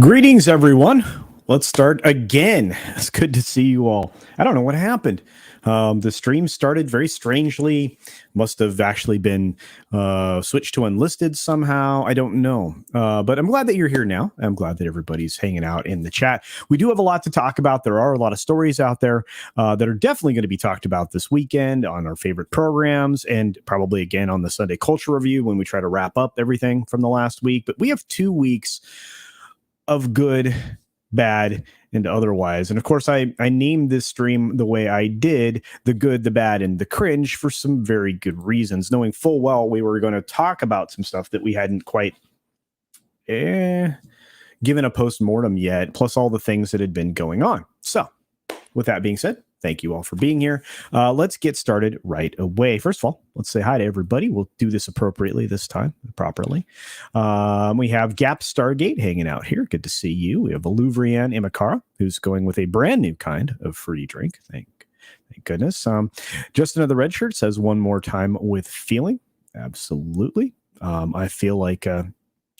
Greetings, everyone. Let's start again. It's good to see you all. I don't know what happened. The stream started very strangely. Must have actually been switched to unlisted somehow. I don't know. But I'm glad that you're here now. I'm glad that everybody's hanging out in the chat. We do have a lot to talk about. There are a lot of stories out there that are definitely going to be talked about this weekend on our favorite programs and probably again on the Sunday Culture Review when we try to wrap up everything from the last week. But we have 2 weeks of good, bad, and otherwise. And of course, I named this stream the way I did, the good, the bad, and the cringe, for some very good reasons, knowing full well we were going to talk about some stuff that we hadn't quite given a post-mortem yet, plus all the things that had been going on. So with that being said, thank you all for being here. Let's get started right away. First of all, let's say hi to everybody. We'll do this appropriately this time, properly. We have Gap Stargate hanging out here. Good to see you. We have Aluvrian Imakara, who's going with a brand new kind of free drink. Thank goodness. Just Another Red Shirt says one more time with feeling. Absolutely. I feel like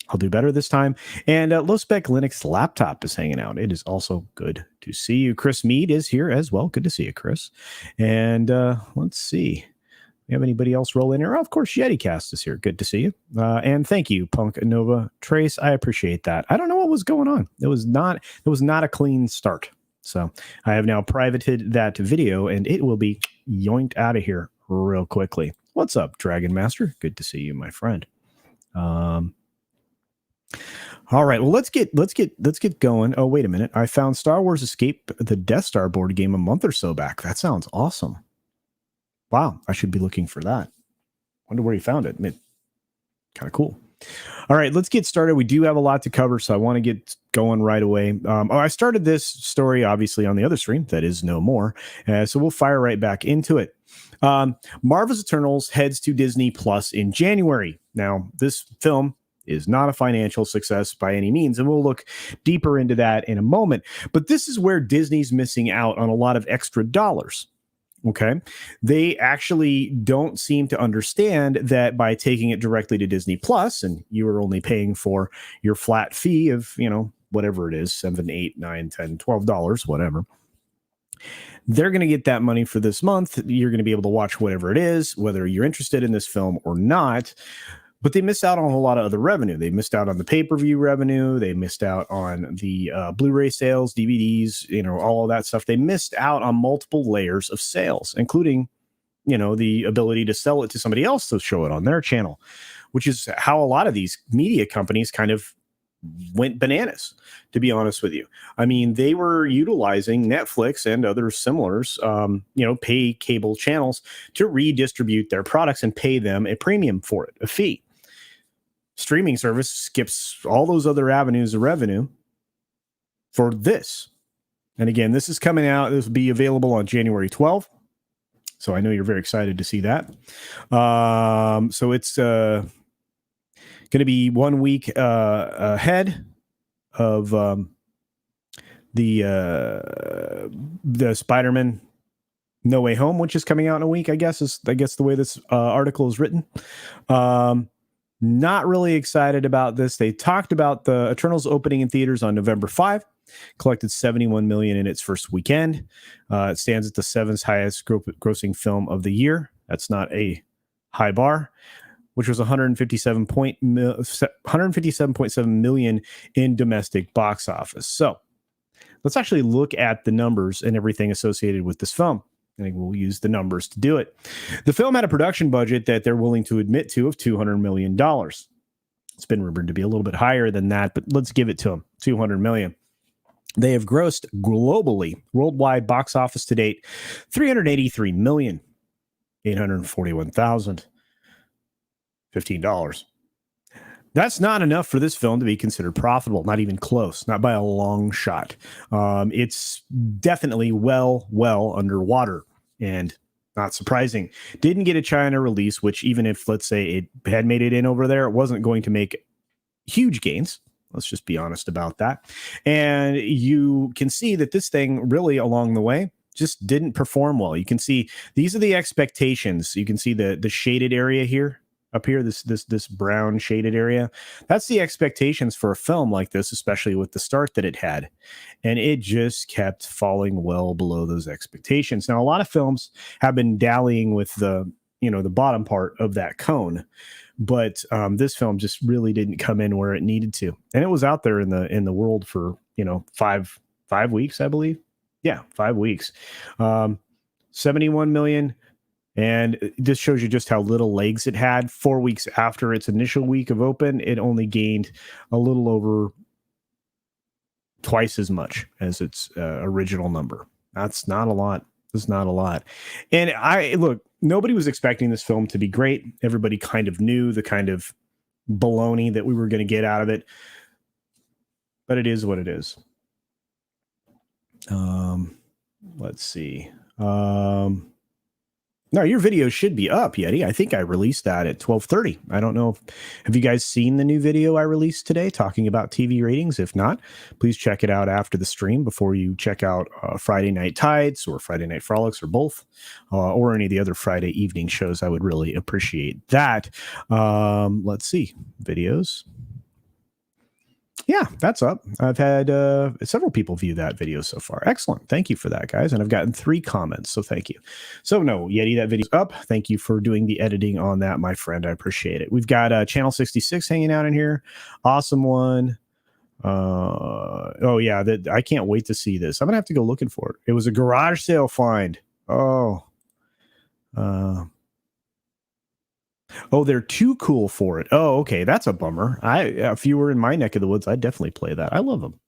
I'll do better this time. And Low Spec Linux Laptop is hanging out. It is also good to see you. Chris Mead is here as well. Good to see you, Chris. And let's see. We have anybody else roll in here? Oh, of course, YetiCast is here. Good to see you. And thank you, Punk Nova Trace. I appreciate that. I don't know what was going on. It was not a clean start. So I have now privated that video and it will be yoinked out of here real quickly. What's up, Dragon Master? Good to see you, my friend. All right, well, let's get going. Oh, wait a minute. I found Star Wars Escape the Death Star board game a month or so back. That sounds awesome. Wow, I should be looking for that. Wonder where you found it. Kind of cool. All right, let's get started. We do have a lot to cover, so I want to get going right away. I started this story, obviously, on the other stream. That is no more. So we'll fire right back into it. Marvel's Eternals heads to Disney Plus in January. Now, this film is not a financial success by any means, and we'll look deeper into that in a moment. But this is where Disney's missing out on a lot of extra dollars. Okay, they actually don't seem to understand that by taking it directly to Disney Plus, and you are only paying for your flat fee of, whatever it is, $7, $8, $9, $10, $12, whatever. They're going to get that money for this month. You're going to be able to watch whatever it is, whether you're interested in this film or not. But they missed out on a lot of other revenue. They missed out on the pay-per-view revenue. They missed out on the Blu-ray sales, DVDs, all of that stuff. They missed out on multiple layers of sales, including, the ability to sell it to somebody else to show it on their channel, which is how a lot of these media companies kind of went bananas, to be honest with you. I mean, they were utilizing Netflix and other similars, pay cable channels to redistribute their products and pay them a premium for it, a fee. Streaming service skips all those other avenues of revenue for this. And again, this is coming out. This will be available on January 12th. So I know you're very excited to see that. So it's going to be 1 week ahead of the Spider-Man No Way Home, which is coming out in a week, I guess the way this article is written. Not really excited about this. They talked about the Eternals opening in theaters on November 5, collected $71 million in its first weekend. It stands at the 7th highest grossing film of the year. That's not a high bar, which was 157.7 million in domestic box office. So let's actually look at the numbers and everything associated with this film. I think we'll use the numbers to do it. The film had a production budget that they're willing to admit to of $200 million. It's been rumored to be a little bit higher than that, but let's give it to them, $200 million. They have grossed globally, worldwide box office to date, $383,841,015. That's not enough for this film to be considered profitable, not even close, not by a long shot. It's definitely well underwater, and not surprising. Didn't get a China release, which even if, let's say, it had made it in over there, it wasn't going to make huge gains. Let's just be honest about that. And you can see that this thing really along the way just didn't perform well. You can see these are the expectations. You can see the shaded area here. up here, this brown shaded area. That's the expectations for a film like this, especially with the start that it had. And it just kept falling well below those expectations. Now, a lot of films have been dallying with the bottom part of that cone, but this film just really didn't come in where it needed to. And it was out there in the world for 5 weeks, I believe. Yeah, 5 weeks. 71 million. And this shows you just how little legs it had. 4 weeks after its initial week of open, it only gained a little over twice as much as its original number. That's not a lot. That's not a lot. And look, nobody was expecting this film to be great. Everybody kind of knew the kind of baloney that we were going to get out of it. But it is what it is. Let's see. No, your video should be up, Yeti. I think I released that at 12:30. I don't know. Have you guys seen the new video I released today talking about TV ratings? If not, please check it out after the stream before you check out Friday Night Tides or Friday Night Frolics or both, or any of the other Friday evening shows. I would really appreciate that. Let's see. Videos. Yeah, that's up. I've had several people view that video so far. Excellent. Thank you for that, guys. And I've gotten 3 comments, so thank you. So no, Yeti, that video's up. Thank you for doing the editing on that, my friend. I appreciate it. We've got Channel 66 hanging out in here. Awesome one. Oh, yeah, I can't wait to see this. I'm going to have to go looking for it. It was a garage sale find. Oh, they're too cool for it. Oh, okay. That's a bummer. If you were in my neck of the woods, I'd definitely play that. I love them.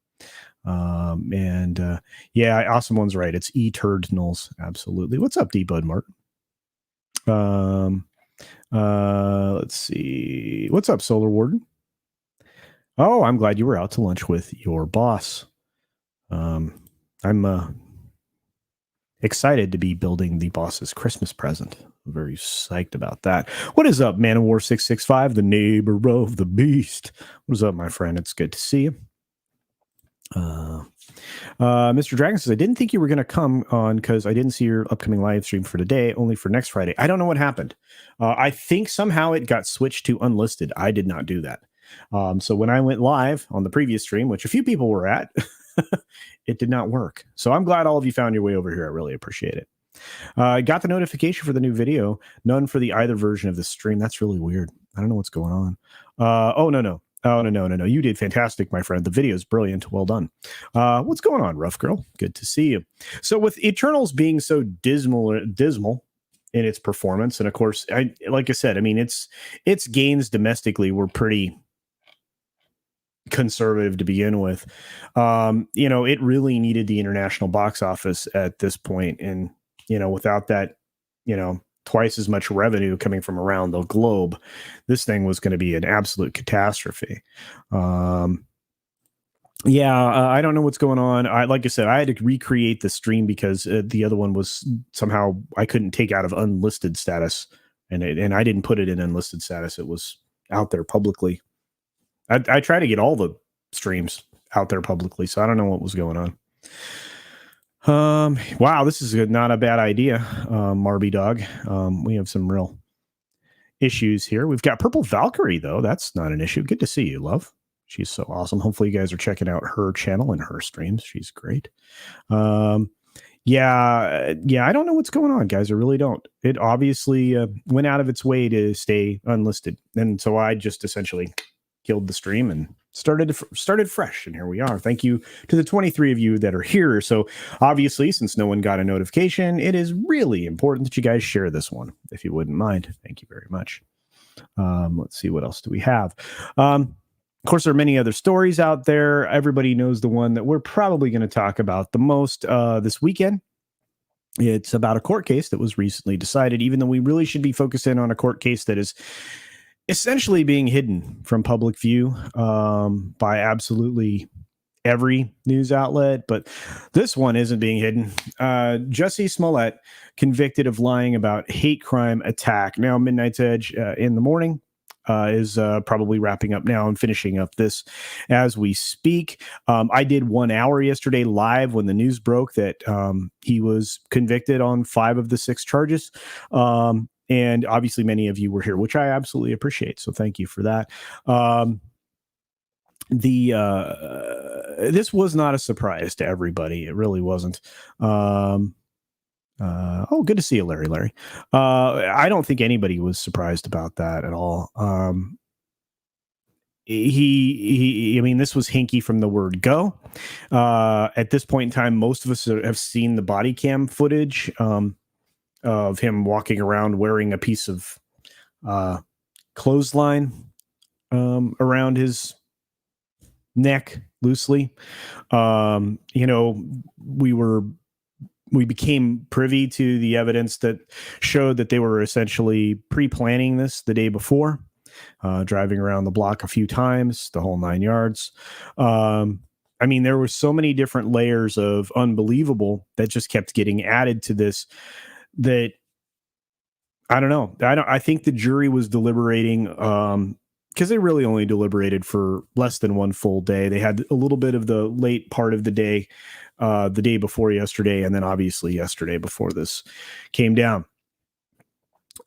Yeah, awesome one's right. It's Eternals. Absolutely. What's up, D-Bud Martin? Let's see. What's up, Solar Warden? Oh, I'm glad you were out to lunch with your boss. I'm excited to be building the boss's Christmas present. I'm very psyched about that. What is up, Man of War 665, the neighbor of the beast? What is up, my friend? It's good to see you. Mr. Dragon says, I didn't think you were going to come on because I didn't see your upcoming live stream for today, only for next Friday. I don't know what happened. I think somehow it got switched to unlisted. I did not do that. So when I went live on the previous stream, which a few people were at, it did not work. So I'm glad all of you found your way over here. I really appreciate it. I got the notification for the new video, none for the either version of the stream. That's really weird. I don't know what's going on. Oh, no. You did fantastic, my friend. The video is brilliant. Well done. What's going on, Rough Girl? Good to see you. So with Eternals being so dismal in its performance, and of course, like I said, I mean, its gains domestically were pretty conservative to begin with. It really needed the international box office at this point, and without that, twice as much revenue coming from around the globe, this thing was going to be an absolute catastrophe. I don't know what's going on. Like I said, I had to recreate the stream because the other one was somehow I couldn't take out of unlisted status, and I didn't put it in unlisted status. It was out there publicly. I try to get all the streams out there publicly, so I don't know what was going on. Wow, this is not a bad idea, Marby Dog. We have some real issues here. We've got Purple Valkyrie, though. That's not an issue. Good to see you, love. She's so awesome. Hopefully you guys are checking out her channel and her streams. She's great. I don't know what's going on, guys. I really don't. It obviously went out of its way to stay unlisted. And so I just essentially killed the stream and started fresh, and here we are. Thank you to the 23 of you that are here. So obviously, since no one got a notification, it is really important that you guys share this one, if you wouldn't mind. Thank you very much. Let's see, what else do we have? Of course, there are many other stories out there. Everybody knows the one that we're probably going to talk about the most this weekend. It's about a court case that was recently decided, even though we really should be focusing on a court case that is essentially being hidden from public view by absolutely every news outlet. But this one isn't being hidden. Jussie Smollett convicted of lying about hate crime attack. Now, Midnight's Edge in the morning is probably wrapping up now and finishing up this as we speak. I did 1 hour yesterday live when the news broke that he was convicted on 5 of the 6 charges. And obviously many of you were here, which I absolutely appreciate. So thank you for that. This was not a surprise to everybody. It really wasn't. Oh, good to see you, Larry. I don't think anybody was surprised about that at all. I mean, this was hinky from the word go. At this point in time, most of us have seen the body cam footage of him walking around wearing a piece of clothesline around his neck loosely. We became privy to the evidence that showed that they were essentially pre-planning this the day before, driving around the block a few times, the whole 9 yards. I mean, there were so many different layers of unbelievable that just kept getting added to this that I don't know. I think the jury was deliberating because they really only deliberated for less than one full day. They had a little bit of the late part of the day before yesterday, and then obviously yesterday before this came down.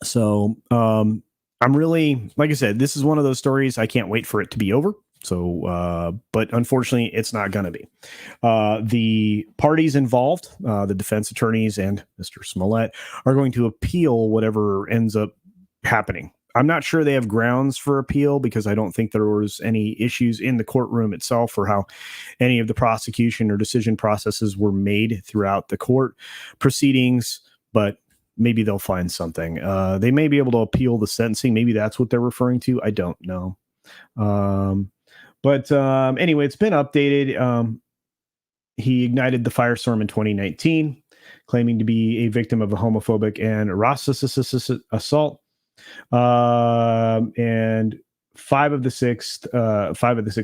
So I'm really, like I said, this is one of those stories. I can't wait for it to be over. So, but unfortunately, it's not going to be. The parties involved, the defense attorneys and Mr. Smollett, are going to appeal whatever ends up happening. I'm not sure they have grounds for appeal because I don't think there was any issues in the courtroom itself or how any of the prosecution or decision processes were made throughout the court proceedings, but maybe they'll find something. They may be able to appeal the sentencing. Maybe that's what they're referring to. I don't know. But anyway, it's been updated. He ignited the firestorm in 2019, claiming to be a victim of a homophobic and racist assault. And five of the six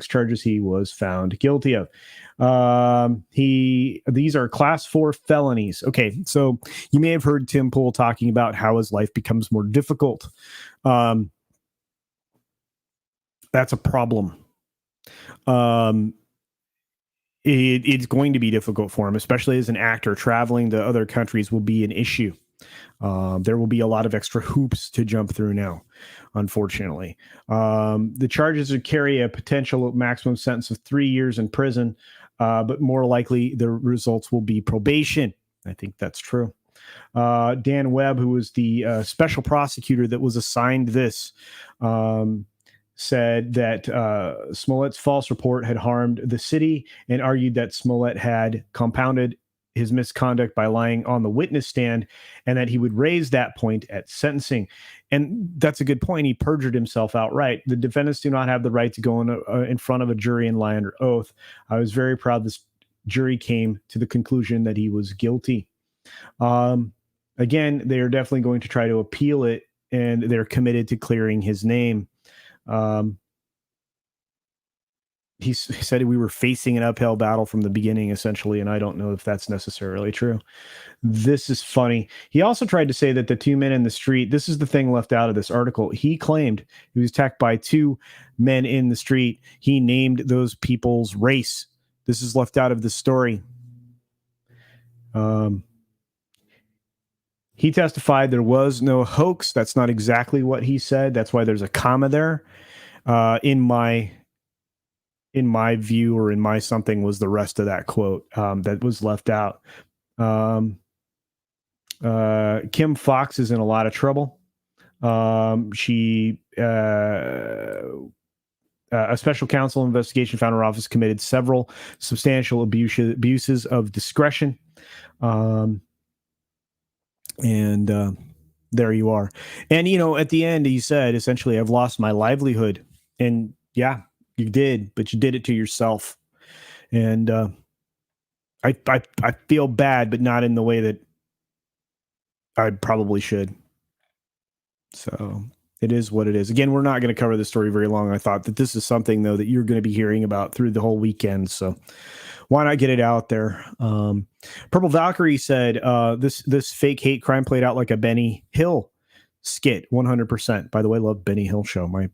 charges he was found guilty of. These are class 4 felonies. Okay, so you may have heard Tim Pool talking about how his life becomes more difficult. That's a problem. It's going to be difficult for him, especially as an actor. Traveling to other countries will be an issue. There will be a lot of extra hoops to jump through now, unfortunately. The charges would carry a potential maximum sentence of 3 years in prison, but more likely the results will be probation. I think that's true. Dan Webb, who was the special prosecutor that was assigned this, said that Smollett's false report had harmed the city and argued that Smollett had compounded his misconduct by lying on the witness stand and that he would raise that point at sentencing. And that's a good point. He perjured himself outright. The defendants do not have the right to go in front of a jury and lie under oath. I was very proud this jury came to the conclusion that he was guilty. Again, they are definitely going to try to appeal it, and they're committed to clearing his name. He said we were facing an uphill battle from the beginning, essentially, and I don't know if that's necessarily true. This is funny. He also tried to say that the two men in the street, this is the thing left out of this article. He claimed he was attacked by two men in the street. He named those people's race. This is left out of the story. He testified there was no hoax. That's not exactly what he said. That's why there's a comma there. In my view, or in my something, was the rest of that quote that was left out. Kim Fox is in a lot of trouble. A special counsel investigation found her office committed several substantial abuses of discretion. And there you are. And, at the end, he said, essentially, I've lost my livelihood. And yeah, you did, but you did it to yourself. And I feel bad, but not in the way that I probably should. So it is what it is. Again, we're not going to cover this story very long. I thought that this is something, though, that you're going to be hearing about through the whole weekend. So why not get it out there? Purple Valkyrie said this fake hate crime played out like a Benny Hill skit. 100%. By the way, love Benny Hill show. My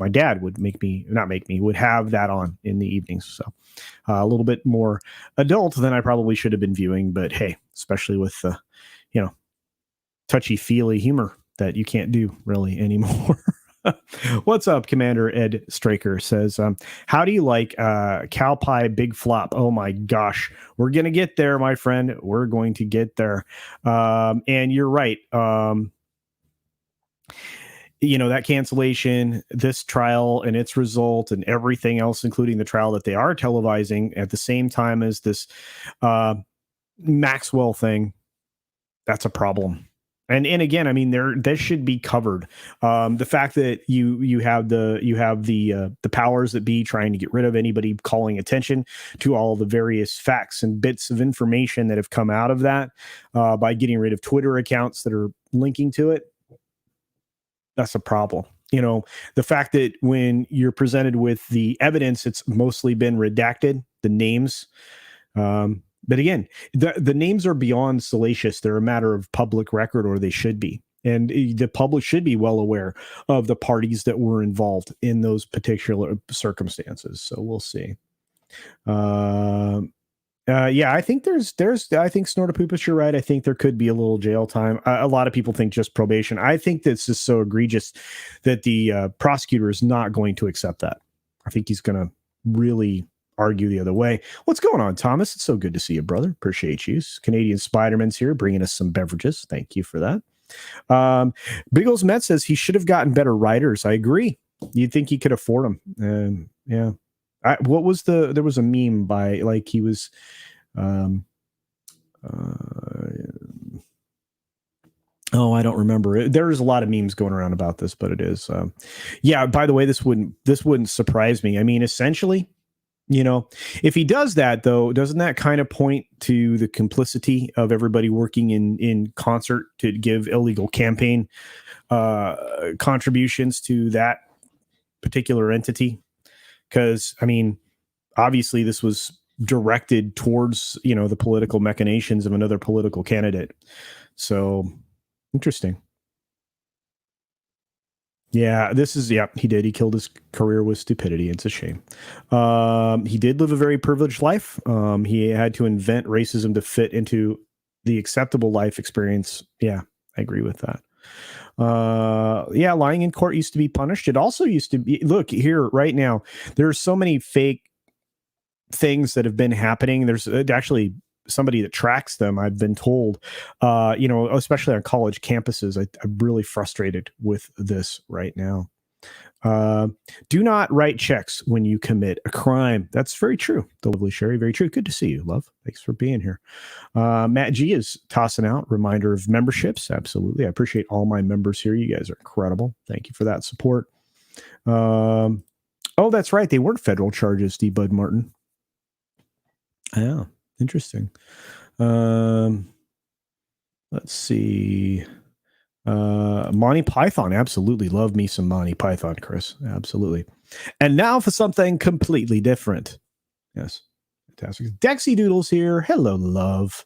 dad would would have that on in the evenings. So a little bit more adult than I probably should have been viewing. But hey, especially with touchy feely humor that you can't do really anymore. What's up, Commander Ed Straker says, how do you like cow pie big flop? Oh my gosh, we're going to get there, my friend. We're going to get there. And you're right. That cancellation, this trial and its result and everything else, including the trial that they are televising at the same time as this Maxwell thing, that's a problem. And again, I mean, this should be covered. The fact that you have the powers that be trying to get rid of anybody calling attention to all the various facts and bits of information that have come out of that by getting rid of Twitter accounts that are linking to it. That's a problem. The fact that when you're presented with the evidence, it's mostly been redacted, the names. But again, the names are beyond salacious. They're a matter of public record, or they should be. And the public should be well aware of the parties that were involved in those particular circumstances. So we'll see. Yeah, I think I think Snortopoopas, you're right. I think there could be a little jail time. A lot of people think just probation. I think this is so egregious that the prosecutor is not going to accept that. I think he's going to really argue the other way. What's going on, Thomas? It's so good to see you, brother. Appreciate you. Canadian Spider-Man's here bringing us some beverages. Thank you for that. Biggles Met says he should have gotten better writers. I agree. You'd think he could afford them. Yeah. There was a meme by, like, he was I don't remember. There's a lot of memes going around about this, but it is yeah, by the way, this wouldn't surprise me. I mean, essentially, if he does that, though, doesn't that kind of point to the complicity of everybody working in concert to give illegal campaign contributions to that particular entity? Because, I mean, obviously this was directed towards, the political machinations of another political candidate. So interesting. Yeah, he did. He killed his career with stupidity. It's a shame. He did live a very privileged life. He had to invent racism to fit into the acceptable life experience. Yeah, I agree with that. Yeah, lying in court used to be punished. It also used to be, look here right now, there are so many fake things that have been happening. There's actually somebody that tracks them, I've been told, especially on college campuses. I'm really frustrated with this right now. Do not write checks when you commit a crime. That's very true. The lovely Sherry, very true. Good to see you, love. Thanks for being here. Matt G is tossing out reminder of memberships. Absolutely. I appreciate all my members here. You guys are incredible. Thank you for that support. Oh, that's right. They weren't federal charges, D. Bud Martin. Yeah, interesting. Let's see. Monty Python, absolutely. Love me some Monty Python, Chris. Absolutely. And now for something completely different. Yes. Fantastic. Dexy Doodles here. Hello, love.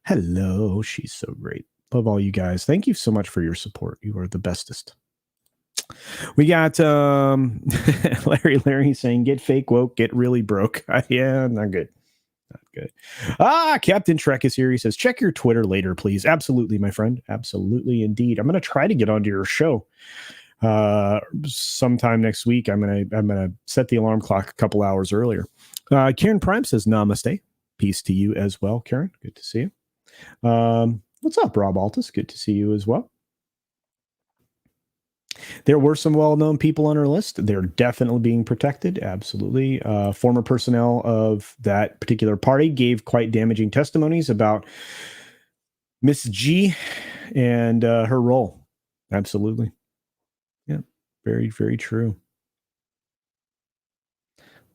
Hello. She's so great. Love all you guys. Thank you so much for your support. You are the bestest. We got Larry saying, get fake woke, get really broke. Yeah, not good. Not good. Captain Trek is here. He says, check your Twitter later, please. Absolutely, my friend. Absolutely, indeed. I'm going to try to get onto your show sometime next week. I'm gonna set the alarm clock a couple hours earlier. Karen Prime says, namaste. Peace to you as well, Karen. Good to see you. What's up, Rob Altus? Good to see you as well. There were some well-known people on our list. They're definitely being protected. Absolutely. Former personnel of that particular party gave quite damaging testimonies about Miss G and her role. Absolutely. Yeah. Very, very true.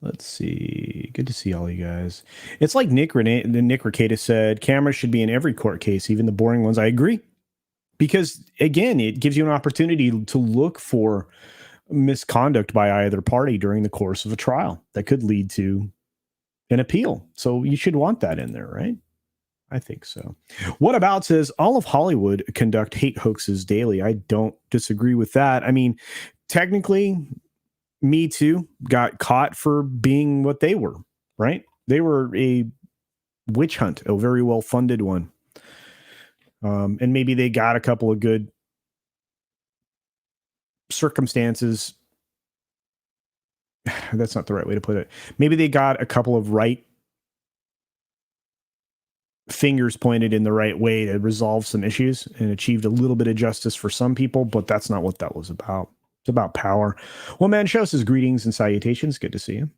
Let's see. Good to see all you guys. It's like Nick Recatus said, cameras should be in every court case, even the boring ones. I agree. Because, again, it gives you an opportunity to look for misconduct by either party during the course of a trial that could lead to an appeal. So you should want that in there, right? I think so. What About says, all of Hollywood conduct hate hoaxes daily. I don't disagree with that. I mean, technically, Me Too got caught for being what they were, right? They were a witch hunt, a very well-funded one. And maybe they got a couple of good circumstances. That's not the right way to put it. Maybe they got a couple of right fingers pointed in the right way to resolve some issues and achieved a little bit of justice for some people, but that's not what that was about. It's about power. Well, man, show says greetings and salutations. Good to see you.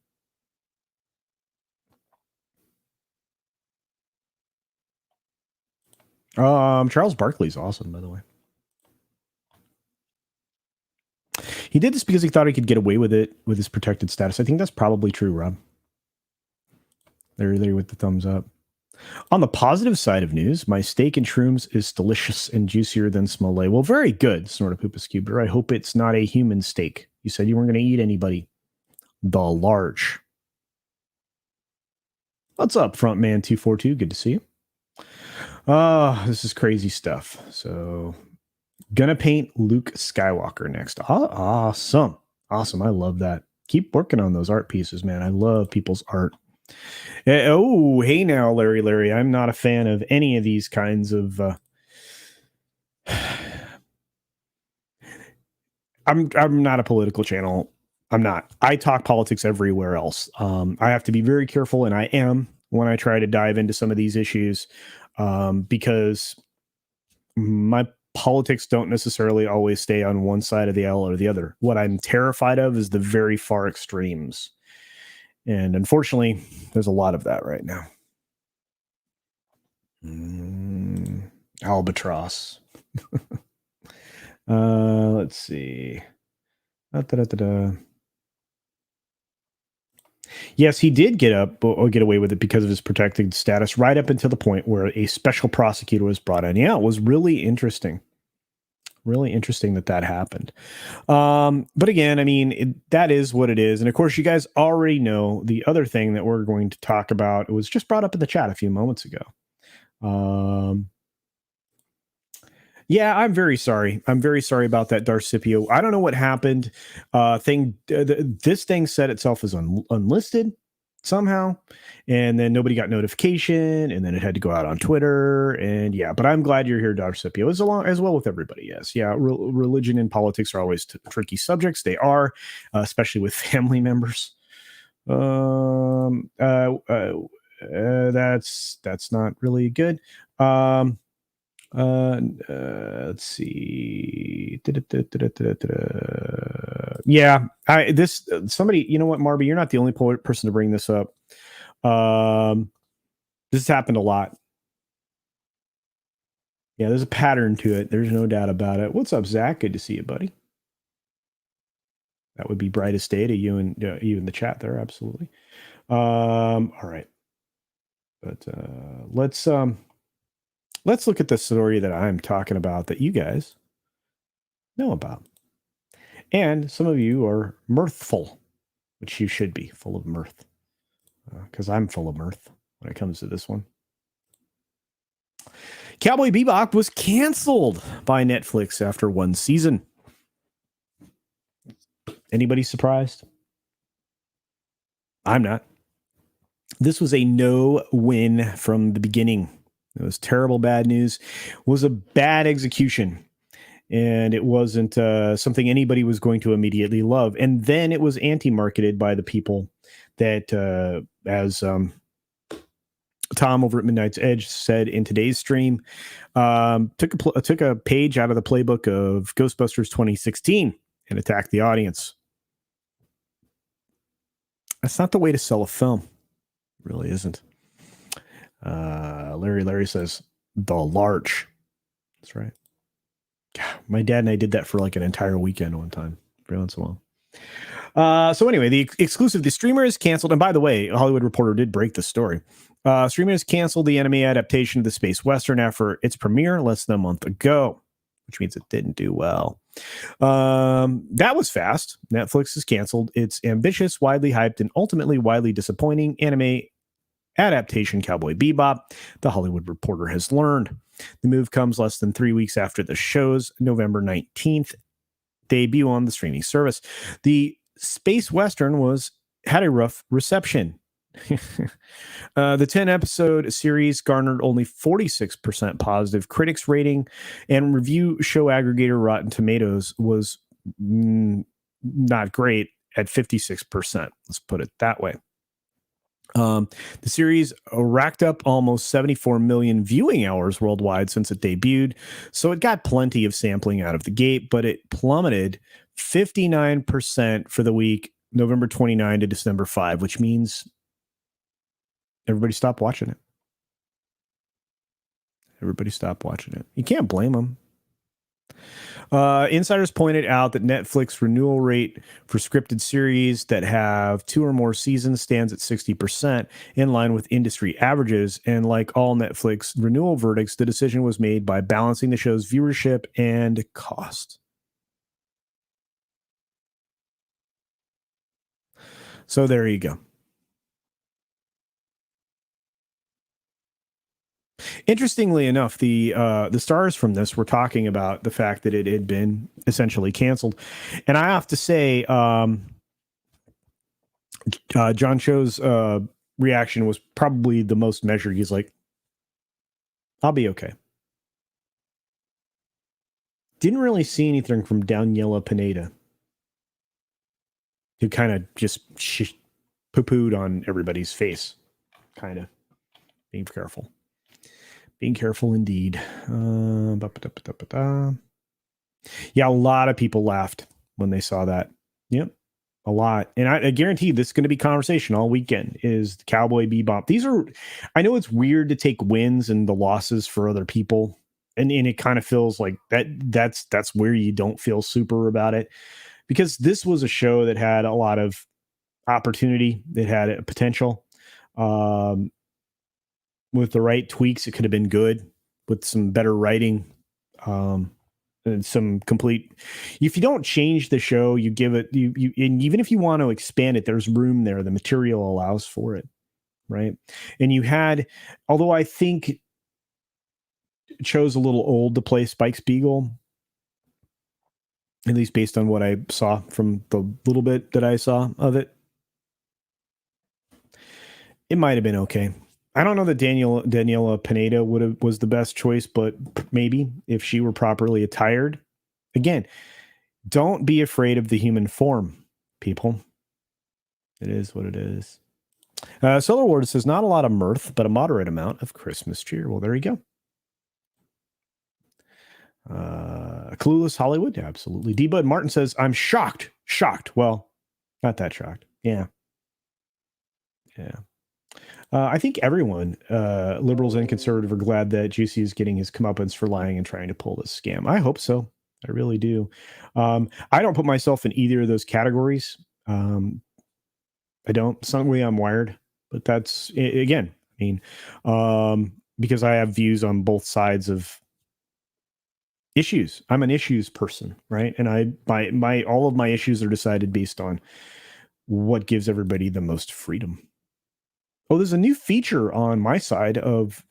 Charles Barkley's awesome, by the way. He did this because he thought he could get away with it with his protected status. I think that's probably true, Rob. There with the thumbs up. On the positive side of news, my steak and shrooms is delicious and juicier than Smollett. Well, very good, Snortapoopa. I hope it's not a human steak. You said you weren't going to eat anybody. The large. What's up, Frontman242? Good to see you. This is crazy stuff. So, gonna paint Luke Skywalker next. Awesome. I love that. Keep working on those art pieces, man. I love people's art. Oh, hey now, Larry. I'm not a fan of any of these kinds of. I'm not a political channel. I'm not. I talk politics everywhere else. I have to be very careful, and I am when I try to dive into some of these issues, because my politics don't necessarily always stay on one side of the aisle or the other. What I'm terrified of is the very far extremes. And unfortunately, there's a lot of that right now. Albatross. Let's see. Yes, he did get away with it because of his protected status, right up until the point where a special prosecutor was brought in. Yeah, it was really interesting. Really interesting that happened. But again, I mean, that is what it is. And of course, you guys already know the other thing that we're going to talk about. It was just brought up in the chat a few moments ago. Yeah, I'm very sorry. I'm very sorry about that, Darcipio. I don't know what happened. This thing set itself as unlisted somehow, and then nobody got notification, and then it had to go out on Twitter. And yeah, but I'm glad you're here, Darcipio, as well with everybody. Yes, yeah, religion and politics are always tricky subjects. They are, especially with family members. That's not really good. Let's see. Yeah, somebody, you know what, Marby, you're not the only person to bring this up. This has happened a lot. Yeah, there's a pattern to it. There's no doubt about it. What's up, Zach? Good to see you, buddy. That would be brightest day to you and you in the chat there. Absolutely. All right. But let's look at the story that I'm talking about that you guys know about. And some of you are mirthful, which you should be, full of mirth, because I'm full of mirth when it comes to this one. Cowboy Bebop was canceled by Netflix after one season. Anybody surprised? I'm not. This was a no-win from the beginning. It was terrible, bad news. It was a bad execution. And it wasn't something anybody was going to immediately love. And then it was anti-marketed by the people that, as Tom over at Midnight's Edge said in today's stream, took a page out of the playbook of Ghostbusters 2016 and attacked the audience. That's not the way to sell a film. It really isn't. Larry says, the large. That's right. My dad and I did that for like an entire weekend one time, every once in a while. So anyway, the streamer is canceled. And by the way, Hollywood Reporter did break the story. Streamer has canceled the anime adaptation of the space western after its premiere less than a month ago, which means it didn't do well. That was fast. Netflix has canceled its ambitious, widely hyped, and ultimately widely disappointing anime adaptation Cowboy Bebop, the Hollywood Reporter has learned. The move comes less than 3 weeks after the show's November 19th debut on the streaming service. The space western had a rough reception. The 10-episode series garnered only 46% positive critics rating, and review show aggregator Rotten Tomatoes was not great at 56%. Let's put it that way. The series racked up almost 74 million viewing hours worldwide since it debuted, so it got plenty of sampling out of the gate, but it plummeted 59% for the week November 29 to December 5, which means everybody stopped watching it. Everybody stopped watching it. You can't blame them. Insiders pointed out that Netflix renewal rate for scripted series that have 2 or more seasons stands at 60%, in line with industry averages. And like all Netflix renewal verdicts, the decision was made by balancing the show's viewership and cost. So there you go. Interestingly enough, the stars from this were talking about the fact that it had been essentially canceled, and I have to say, John Cho's reaction was probably the most measured. He's like, "I'll be okay." Didn't really see anything from Daniela Pineda, who kind of just poo-pooed on everybody's face, kind of being careful. Being careful indeed. Yeah, a lot of people laughed when they saw that. Yep, a lot. And I guarantee this is going to be conversation all weekend is Cowboy Bebop. These are, I know it's weird to take wins and the losses for other people. And it kind of feels like that's where you don't feel super about it. Because this was a show that had a lot of opportunity. It had a potential. With the right tweaks, it could have been good. With some better writing, and some complete. If you don't change the show, you give it you and even if you want to expand it, there's room there. The material allows for it, right? And you had, although I think Cho's a little old to play Spike Spiegel, at least based on what I saw from the little bit that I saw of it. It might have been okay. I don't know that Daniela Pineda was the best choice, but maybe if she were properly attired. Again, don't be afraid of the human form, people. It is what it is. Solar Ward says not a lot of mirth, but a moderate amount of Christmas cheer. Well, there you go. Clueless Hollywood, absolutely. D-Bud Martin says, I'm shocked. Well, not that shocked. Yeah. I think everyone, liberals and conservative, are glad that Juicy is getting his comeuppance for lying and trying to pull this scam. I hope so. I really do. I don't put myself in either of those categories. I don't. Some way I'm wired, but that's, again, I mean, because I have views on both sides of issues. I'm an issues person, right? And my all of my issues are decided based on what gives everybody the most freedom. Oh, there's a new feature on my side of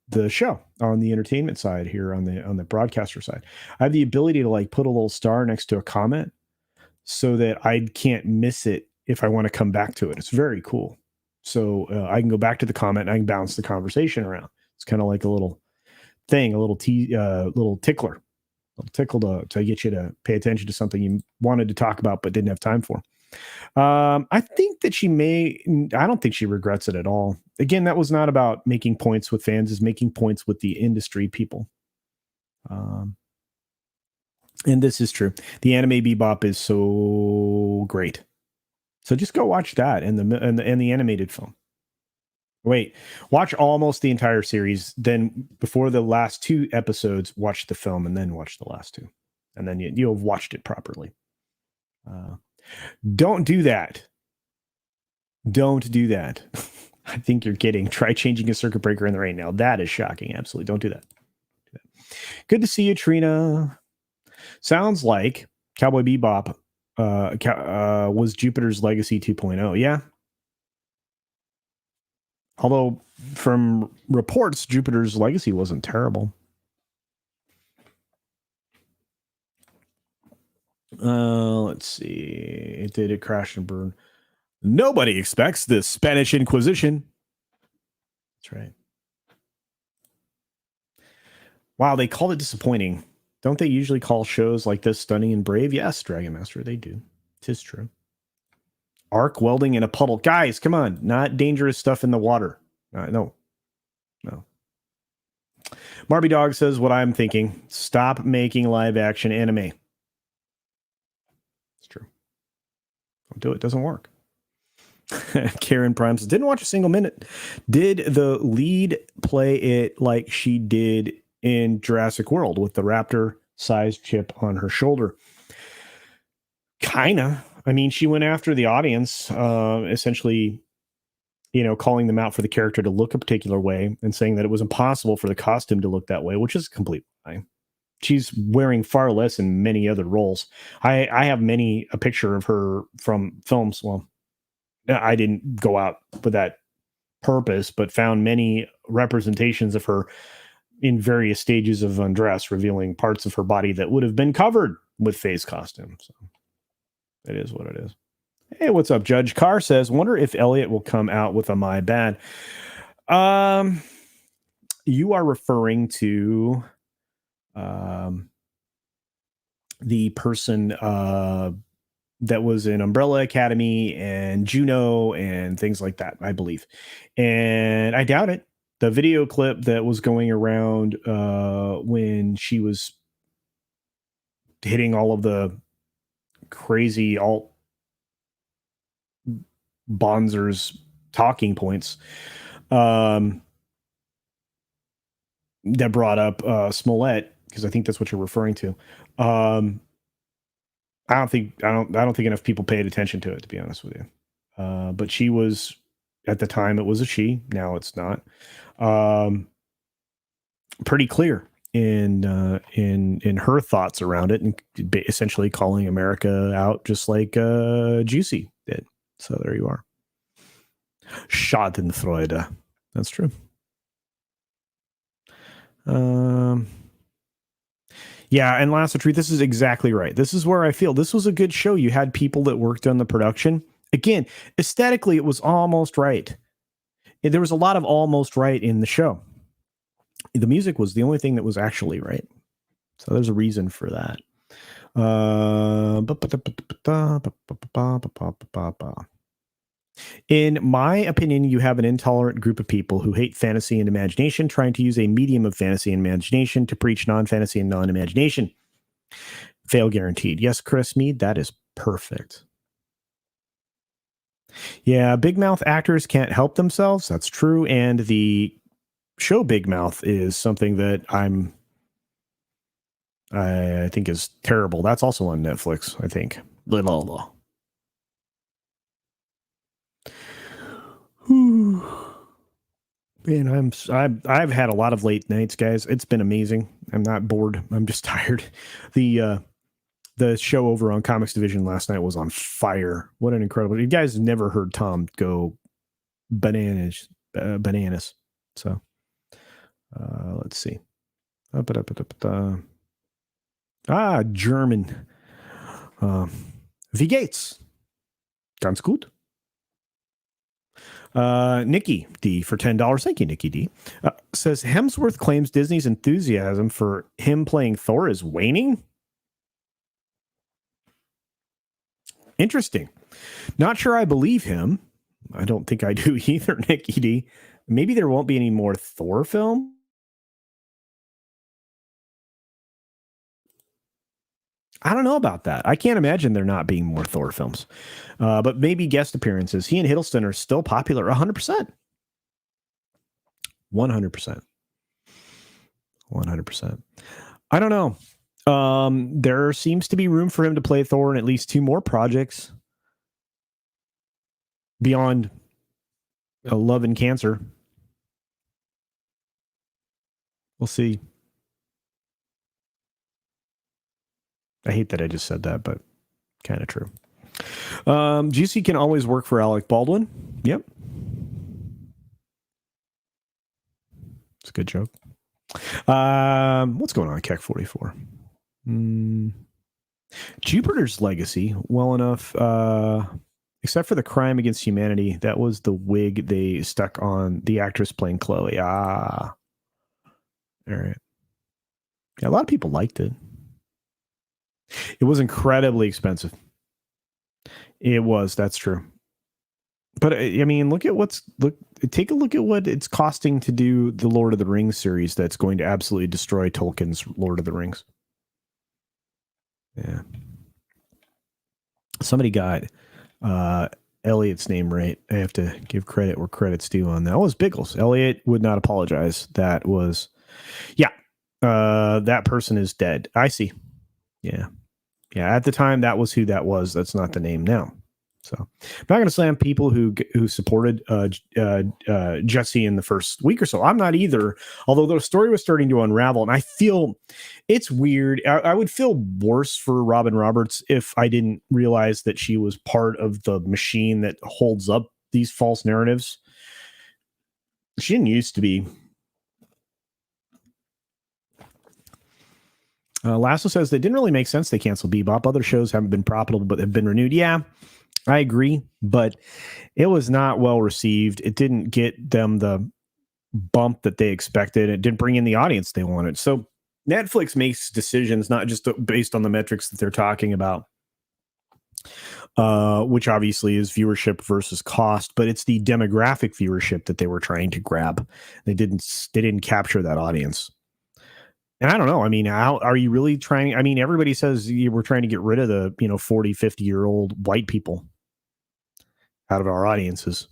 the show, on the entertainment side here, on the broadcaster side. I have the ability to like put a little star next to a comment so that I can't miss it if I want to come back to it. It's very cool. So I can go back to the comment and I can bounce the conversation around. It's kind of like a little thing, a little tickler, a little tickle to get you to pay attention to something you wanted to talk about but didn't have time for. I think that I don't think she regrets it at all. Again, that was not about making points with fans, is making points with the industry people. And this is true. The anime Bebop is so great. So just go watch that and the animated film. Wait, watch almost the entire series. Then before the last 2 episodes, watch the film and then watch the last 2. And then you'll have watched it properly. Don't do that. Don't do that. I think you're kidding. Try changing a circuit breaker in the rain now. That is shocking. Absolutely. Don't do that. Good to see you, Trina. Sounds like Cowboy Bebop was Jupiter's Legacy 2.0. Yeah. Although from reports, Jupiter's Legacy wasn't terrible. Let's see. Did it crash and burn? Nobody expects the Spanish Inquisition. That's right. Wow, they called it disappointing. Don't they usually call shows like this stunning and brave? Yes, Dragon Master, they do. 'Tis true. Arc welding in a puddle. Guys, come on. Not dangerous stuff in the water. No. Marby Dog says what I'm thinking. Stop making live action anime. It's true. Don't do it. It doesn't work. Karen Prime says, didn't watch a single minute. Did the lead play it like she did in Jurassic World with the raptor-sized chip on her shoulder? Kinda. I mean, she went after the audience, essentially, calling them out for the character to look a particular way and saying that it was impossible for the costume to look that way, which is a complete lie. She's wearing far less in many other roles. I have a picture of her from films. Well, I didn't go out for that purpose, but found many representations of her in various stages of undress, revealing parts of her body that would have been covered with face costume. So it is what it is. Hey, what's up? Judge Carr says, wonder if Elliot will come out with a my bad. You are referring to the person that was in Umbrella Academy and Juno and things like that, I believe. And I doubt it. The video clip that was going around when she was hitting all of the crazy alt Bonzer's talking points that brought up Smollett, because I think that's what you're referring to. I don't think enough people paid attention to it, to be honest with you. But she was, at the time, it was a she. Now it's not. Pretty clear in her thoughts around it, and essentially calling America out, just like Juicy did. So there you are. Schadenfreude. That's true. Yeah, and Last of Truth, this is exactly right. This is where I feel this was a good show. You had people that worked on the production. Again, aesthetically, it was almost right. There was a lot of almost right in the show. The music was the only thing that was actually right. So there's a reason for that. In my opinion, you have an intolerant group of people who hate fantasy and imagination, trying to use a medium of fantasy and imagination to preach non-fantasy and non-imagination. Fail guaranteed. Yes, Chris Mead, that is perfect. Yeah, big mouth actors can't help themselves. That's true. And the show Big Mouth is something that I think is terrible. That's also on Netflix, I think. Man, I've had a lot of late nights, guys. It's been amazing. I'm not bored. I'm just tired. The show over on Comics Division last night was on fire. What an incredible! You guys never heard Tom go bananas. So let's see. German. Wie geht's? Ganz gut. Nikki D for $10. Thank you, Nikki D. Says Hemsworth claims Disney's enthusiasm for him playing Thor is waning. Interesting. Not sure I believe him. I don't think I do either, Nikki D. Maybe there won't be any more Thor film. I don't know about that. I can't imagine there not being more Thor films. But maybe guest appearances. He and Hiddleston are still popular 100%. 100%. 100%. I don't know. There seems to be room for him to play Thor in at least 2 more projects beyond Love and Cancer. We'll see. I hate that I just said that, but kind of true. GC can always work for Alec Baldwin. Yep. It's a good joke. What's going on, Keck 44? Jupiter's Legacy, well enough, except for the crime against humanity. That was the wig they stuck on the actress playing Chloe. All right. Yeah, a lot of people liked it. It was incredibly expensive. It was. That's true. But I mean, take a look at what it's costing to do the Lord of the Rings series that's going to absolutely destroy Tolkien's Lord of the Rings. Yeah. Somebody got Elliot's name right. I have to give credit where credit's due on that. Oh, it was Biggles. Elliot would not apologize. That was, yeah. That person is dead. I see. Yeah. Yeah. At the time, that was who that was. That's not the name now. So I'm not going to slam people who supported Jesse in the first week or so. I'm not either. Although the story was starting to unravel, and I feel it's weird. I would feel worse for Robin Roberts if I didn't realize that she was part of the machine that holds up these false narratives. She didn't used to be. Lasso says they didn't really make sense. They canceled Bebop. Other shows haven't been profitable, but have been renewed. Yeah, I agree, but it was not well received. It didn't get them the bump that they expected. It didn't bring in the audience they wanted. So Netflix makes decisions not just based on the metrics that they're talking about, which obviously is viewership versus cost, but it's the demographic viewership that they were trying to grab. They didn't capture that audience. And I don't know. I mean, how are you really trying? I mean, everybody says we're trying to get rid of the 40, 50-year-old white people out of our audiences.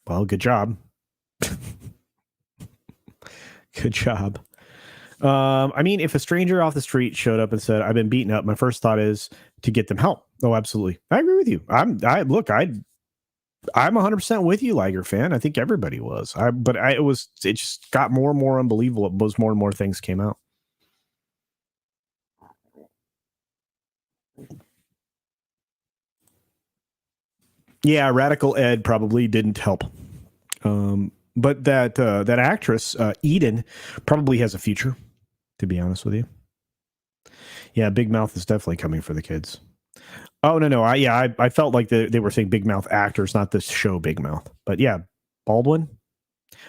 Well, good job. Good job. I mean, if a stranger off the street showed up and said, "I've been beaten up," my first thought is to get them help. Oh, absolutely. I agree with you. I'm 100% with you, Liger fan. I think everybody was. It just got more and more unbelievable as more and more things came out. Yeah, Radical Ed probably didn't help. But that actress, Eden, probably has a future, to be honest with you. Yeah, Big Mouth is definitely coming for the kids. Oh, no. I felt like they were saying Big Mouth actors, not the show Big Mouth. But yeah, Baldwin,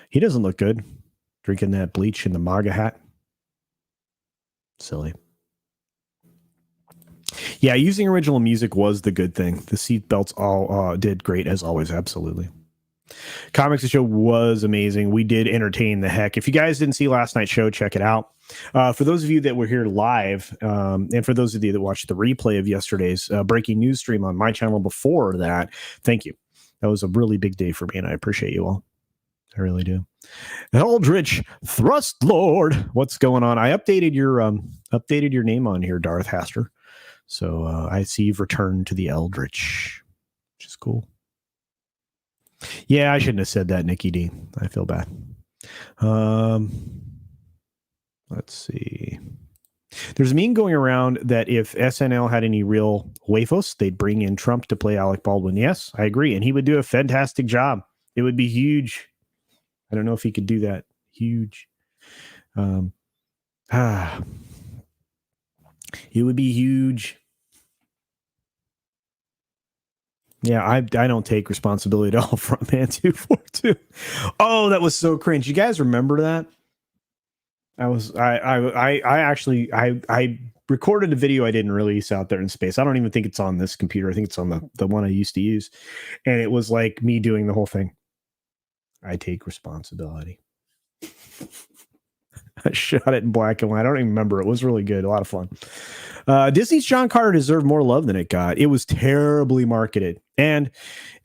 he doesn't look good. Drinking that bleach in the MAGA hat. Silly. Yeah, using original music was the good thing. The seatbelts all did great, as always. Absolutely. Comics the Show was amazing. We did entertain the heck. If you guys didn't see last night's show, check it out. For those of you that were here live, and for those of you that watched the replay of yesterday's breaking news stream on my channel before that, thank you. That was a really big day for me, and I appreciate you all. I really do. Eldritch Thrust Lord, what's going on? I updated your name on here, Darth Haster. So I see you've returned to the Eldritch, which is cool. Yeah, I shouldn't have said that, Nikki D. I feel bad. Let's see. There's a meme going around that if SNL had any real waifus, they'd bring in Trump to play Alec Baldwin. Yes, I agree. And he would do a fantastic job. It would be huge. I don't know if he could do that. Huge. It would be huge. Yeah, I don't take responsibility at all. Frontman 242. Oh, that was so cringe. You guys remember that? I actually recorded a video I didn't release out there in space. I don't even think it's on this computer. I think it's on the one I used to use. And it was like me doing the whole thing. I take responsibility. I shot it in black and white. I don't even remember. It was really good. A lot of fun. Disney's John Carter deserved more love than it got. It was terribly marketed, and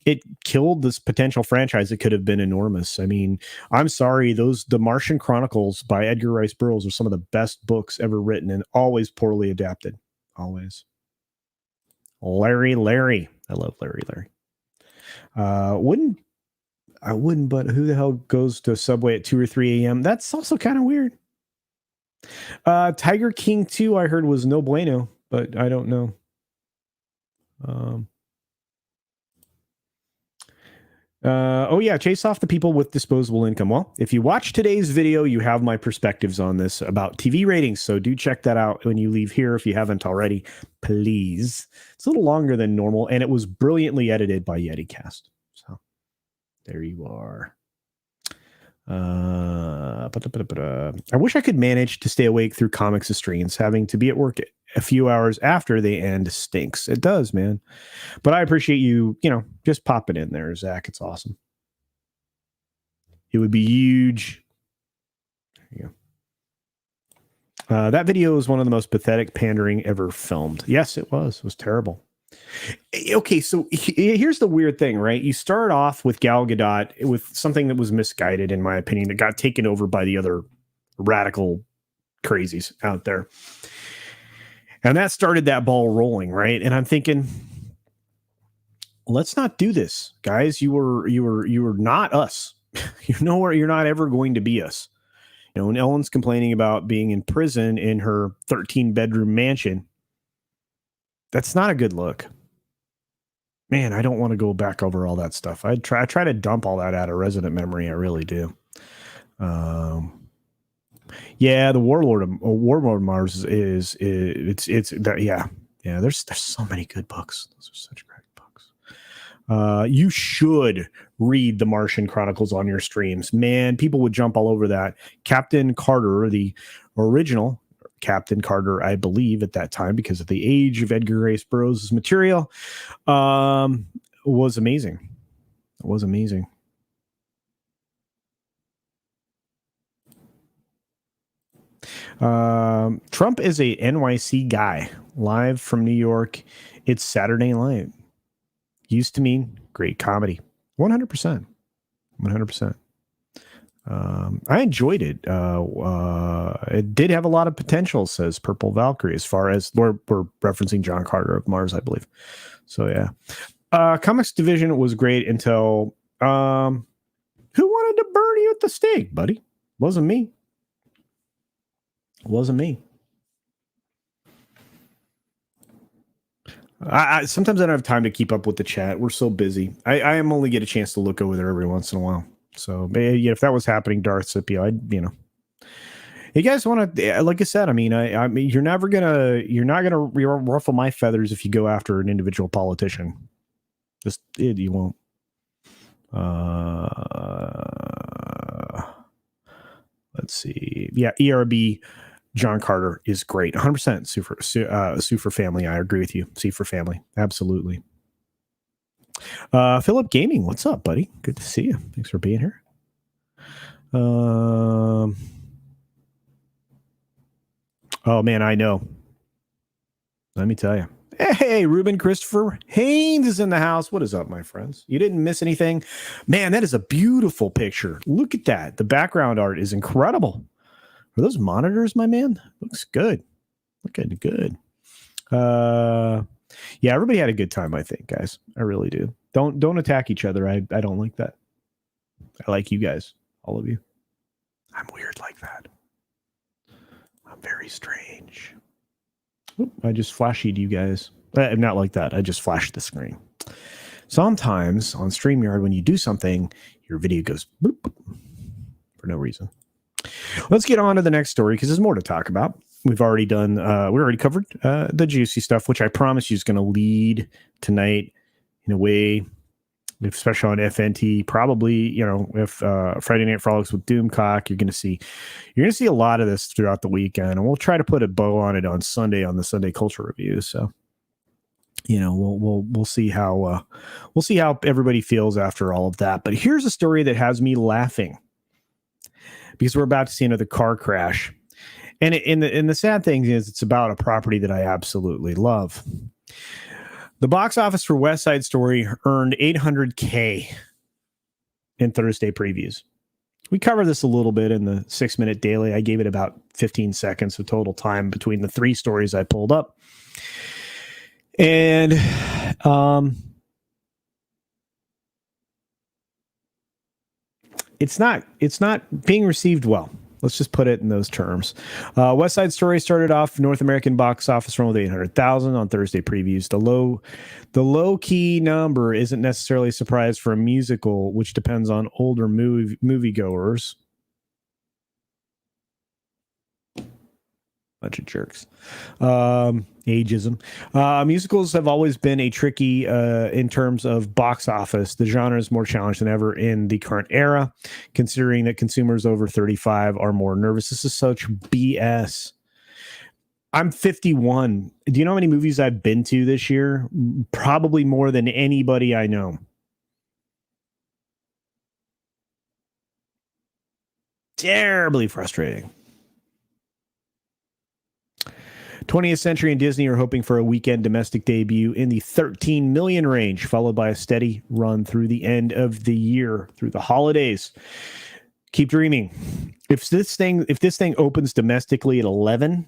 it killed this potential franchise that could have been enormous. I mean, I'm sorry. The Martian Chronicles by Edgar Rice Burroughs are some of the best books ever written, and always poorly adapted. Always. Larry. I love Larry. I wouldn't, but who the hell goes to Subway at 2 or 3 a.m.? That's also kind of weird. Tiger King 2, I heard, was no bueno, but I don't know. Chase off the people with disposable income. Well, if you watch today's video, you have my perspectives on this about TV ratings, so do check that out when you leave here if you haven't already, please. It's a little longer than normal, and it was brilliantly edited by YetiCast. So there you are. I wish I could manage to stay awake through comics streams, having to be at work a few hours after they end stinks. It does, man. But I appreciate you, just pop it in there, Zach. It's awesome. It would be huge. There you go. That video is one of the most pathetic pandering ever filmed. Yes, it was. It was terrible. Okay, so here's the weird thing, right? You start off with Gal Gadot with something that was misguided, in my opinion, that got taken over by the other radical crazies out there. And that started that ball rolling, right? And I'm thinking, let's not do this, guys. You were not us. You're not ever going to be us. When Ellen's complaining about being in prison in her 13-bedroom mansion, that's not a good look. Man, I don't want to go back over all that stuff. I try to dump all that out of resident memory. I really do. Yeah, the Warlord of Mars is that. Yeah. There's so many good books. Those are such great books. You should read the Martian Chronicles on your streams. Man, people would jump all over that. Captain Carter, the original Captain Carter, I believe at that time, because of the age of Edgar Rice Burroughs' material, was amazing. It was amazing. Trump is a NYC guy, live from New York. It's Saturday night. Used to mean great comedy. 100%. 100%. I enjoyed it. It did have a lot of potential, says Purple Valkyrie, as far as we're referencing John Carter of Mars, I believe. So yeah. Comics Division was great until who wanted to burn you at the stake, buddy? Wasn't me. I sometimes I don't have time to keep up with the chat. We're so busy. I am only get a chance to look over there every once in a while. So if that was happening, Darth Scipio, you guys want to, like I said, I mean, you're not gonna ruffle my feathers if you go after an individual politician. You won't. Let's see. Yeah, ERB. John Carter is great. 100% Sue for family. I agree with you. C for family. Absolutely. Philip Gaming, what's up, buddy? Good to see you. Thanks for being here. Oh man, I know. Let me tell you. Hey, Ruben Christopher Haynes is in the house. What is up, my friends? You didn't miss anything? Man, that is a beautiful picture. Look at that. The background art is incredible. Are those monitors, my man? Looks good. Looking good. Yeah, everybody had a good time, I think, guys. I really do. Don't attack each other. I don't like that. I like you guys, all of you. I'm weird like that. I'm very strange. Oop, I just flashed you guys. Not like that. I just flashed the screen. Sometimes on StreamYard, when you do something, your video goes boop for no reason. Let's get on to the next story because there's more to talk about. We've already done, we already covered the juicy stuff, which I promise you is going to lead tonight in a way, especially on FNT. Probably, if Friday Night Frolics with Doomcock, you're going to see a lot of this throughout the weekend, and we'll try to put a bow on it on Sunday on the Sunday Culture Review. So, we'll see how everybody feels after all of that. But here's a story that has me laughing, because we're about to see another car crash. And the sad thing is it's about a property that I absolutely love. The box office for West Side Story earned $800K in Thursday previews. We covered this a little bit in the 6-minute daily. I gave it about 15 seconds of total time between the three stories I pulled up. And it's not being received well. Let's just put it in those terms. West Side Story started off North American box office run with 800,000 on Thursday previews. The low key number isn't necessarily a surprise for a musical, which depends on older moviegoers. Bunch of jerks. Ageism. Musicals have always been a tricky in terms of box office. The genre is more challenged than ever in the current era, considering that consumers over 35 are more nervous. This is such BS. I'm 51. Do you know how many movies I've been to this year? Probably more than anybody I know. Terribly frustrating. 20th Century and Disney are hoping for a weekend domestic debut in the 13 million range, followed by a steady run through the end of the year, through the holidays. Keep dreaming. If this thing opens domestically at 11,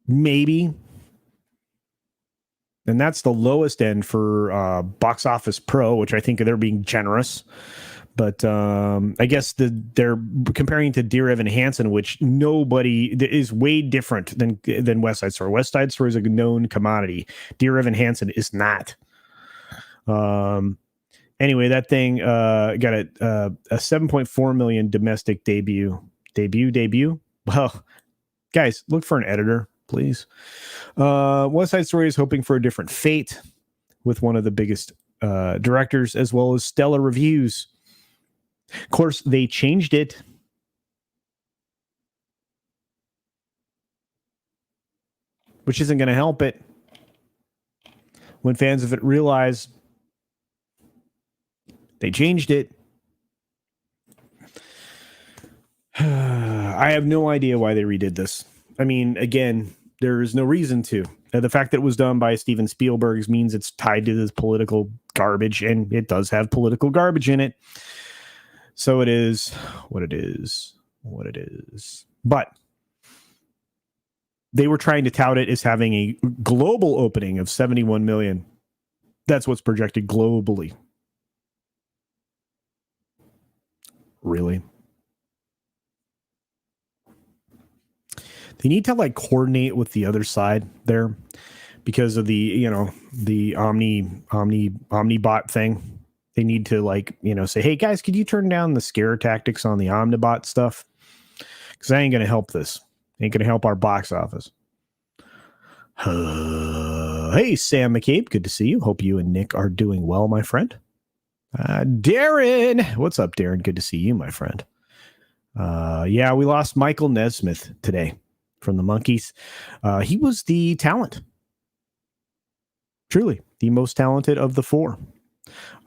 maybe. And that's the lowest end for Box Office Pro, which I think they're being generous. But I guess they're comparing to Dear Evan Hansen, which nobody is way different than West Side Story. West Side Story is a known commodity. Dear Evan Hansen is not. Anyway, that thing got a 7.4 million domestic debut. Well, guys, look for an editor, please. West Side Story is hoping for a different fate with one of the biggest directors, as well as stellar reviews. Of course, they changed it. Which isn't going to help it. When fans of it realize they changed it. I have no idea why they redid this. I mean, again, there is no reason to. The fact that it was done by Steven Spielberg means it's tied to this political garbage, and it does have political garbage in it. So it is what it is. But they were trying to tout it as having a global opening of 71 million. That's what's projected globally. Really? They need to coordinate with the other side there because of the Omnibot thing. They need to say, hey guys, could you turn down the scare tactics on the Omnibot stuff? Because that ain't going to help this. Ain't going to help our box office. Hey, Sam McCabe, good to see you. Hope you and Nick are doing well, my friend. Darren, what's up, Darren? Good to see you, my friend. Yeah, we lost Michael Nesmith today from the Monkees. He was the talent. Truly, the most talented of the four.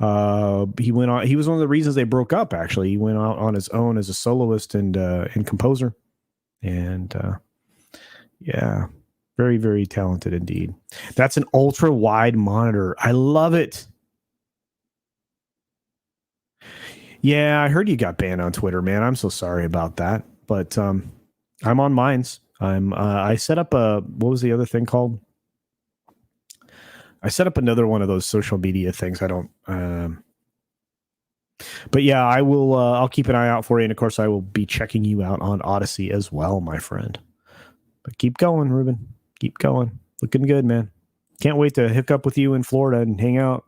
He went on. He was one of the reasons they broke up. Actually, he went out on his own as a soloist and composer, and yeah, very, very talented indeed. That's an ultra wide monitor. I love it. Yeah, I heard you got banned on Twitter, man. I'm so sorry about that, but I'm on Minds. I set up what was the other thing called? I set up another one of those social media things. I don't, but yeah, I will. I'll keep an eye out for you, and of course, I will be checking you out on Odyssey as well, my friend. But keep going, Ruben. Keep going. Looking good, man. Can't wait to hook up with you in Florida and hang out.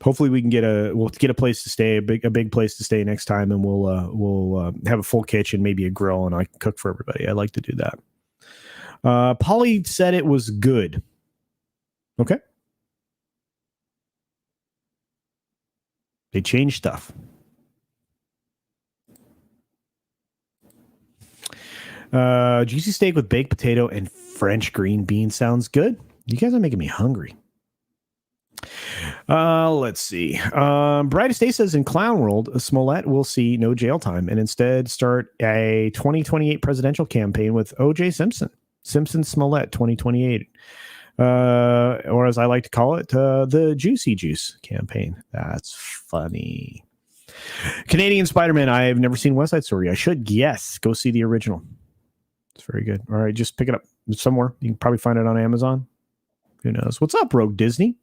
Hopefully, we can we'll get a place to stay, a big place to stay next time, and we'll have a full kitchen, maybe a grill, and I can cook for everybody. I like to do that. Polly said it was good. Okay. They changed stuff. Juicy steak with baked potato and French green bean sounds good. You guys are making me hungry. Let's see. Brightest Day says in Clown World, Smollett will see no jail time and instead start a 2028 presidential campaign with O.J. Simpson. Simpson Smollett 2028. Or as I like to call it, the Juicy Juice campaign. That's funny. Canadian Spider-Man. I have never seen West Side Story. I should. Yes. Go see the original. It's very good. All right. Just pick it up somewhere. You can probably find it on Amazon. Who knows? What's up, Rogue Disney?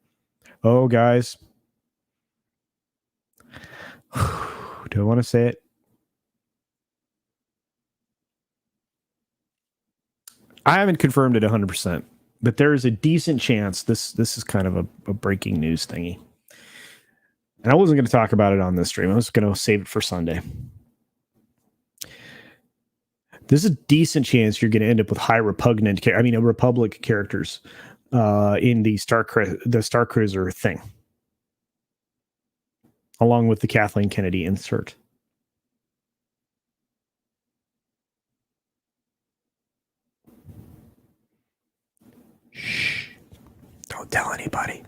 Oh, guys. Do I want to say it? I haven't confirmed it 100%, but there is a decent chance this is kind of a breaking news thingy. And I wasn't going to talk about it on this stream. I was going to save it for Sunday. There's a decent chance you're going to end up with Republic characters in the Star Cruiser thing. along with the Kathleen Kennedy insert. Shh. Don't tell anybody.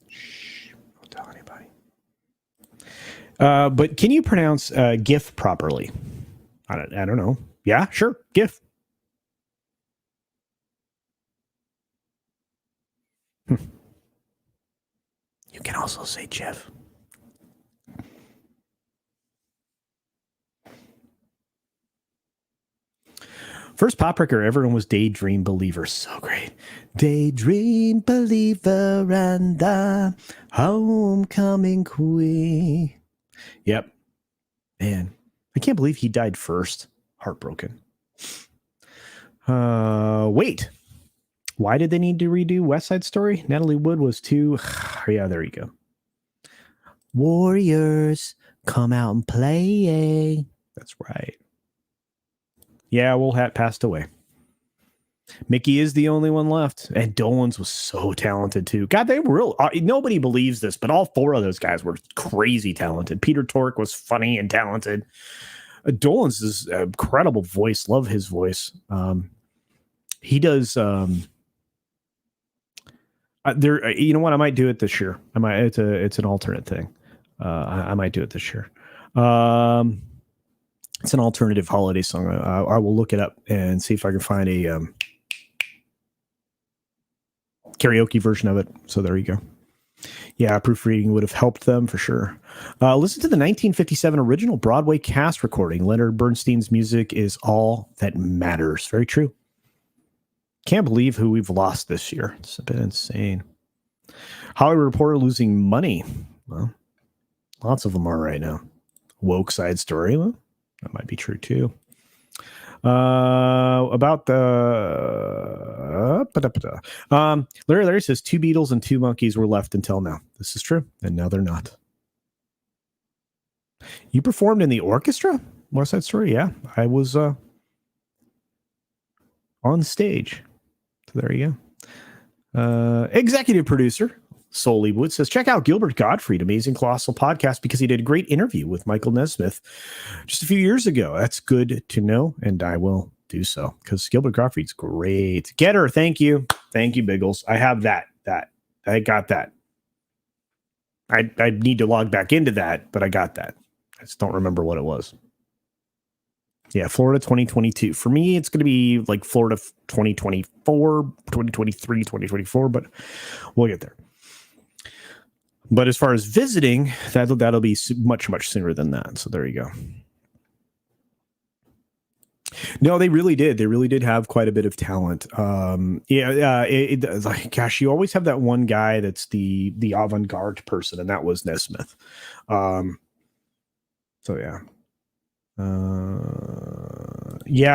Shh. Don't tell anybody. But can you pronounce GIF properly? I don't know. Yeah, sure. GIF. You can also say Jeff. First pop record, everyone was Daydream Believer. So great. Daydream Believer and the Homecoming Queen. Yep. Man, I can't believe he died first. Heartbroken. Wait. Why did they need to redo West Side Story? Natalie Wood was too... Yeah, there you go. Warriors, come out and play. That's right. Yeah, Will Hat passed away. Mickey is the only one left. And Dolan's was so talented, too. God, they were real... nobody believes this, but all four of those guys were crazy talented. Peter Tork was funny and talented. Dolan's is an incredible voice. Love his voice. He does... there, you know what? I might do it this year. I might. It's an alternate thing. I might do it this year. It's an alternative holiday song. I will look it up and see if I can find a karaoke version of it. So there you go. Yeah, proofreading would have helped them for sure. Listen to the 1957 original Broadway cast recording. Leonard Bernstein's music is all that matters. Very true. Can't believe who we've lost this year. It's a bit insane. Hollywood Reporter losing money. Well, lots of them are right now. Woke Side Story. Well, that might be true too. About the Larry says 2 Beatles and 2 Monkeys were left until now. This is true, and now they're not. You performed in the orchestra? West Side Story? Yeah, I was on stage. So there you go. Executive producer Solly Wood says, check out Gilbert Gottfried, Amazing Colossal Podcast, because he did a great interview with Michael Nesmith just a few years ago. That's good to know, and I will do so, because Gilbert Gottfried's great. Getter, thank you. Thank you, Biggles. I have that. I got that. I need to log back into that, but I got that. I just don't remember what it was. Yeah, Florida 2022. For me, it's going to be like Florida 2024, 2023, 2024, but we'll get there. But as far as visiting, that'll be much, much sooner than that. So there you go. No, they really did. They really did have quite a bit of talent. Like, gosh, you always have that one guy that's the avant-garde person, and that was Nesmith. So yeah.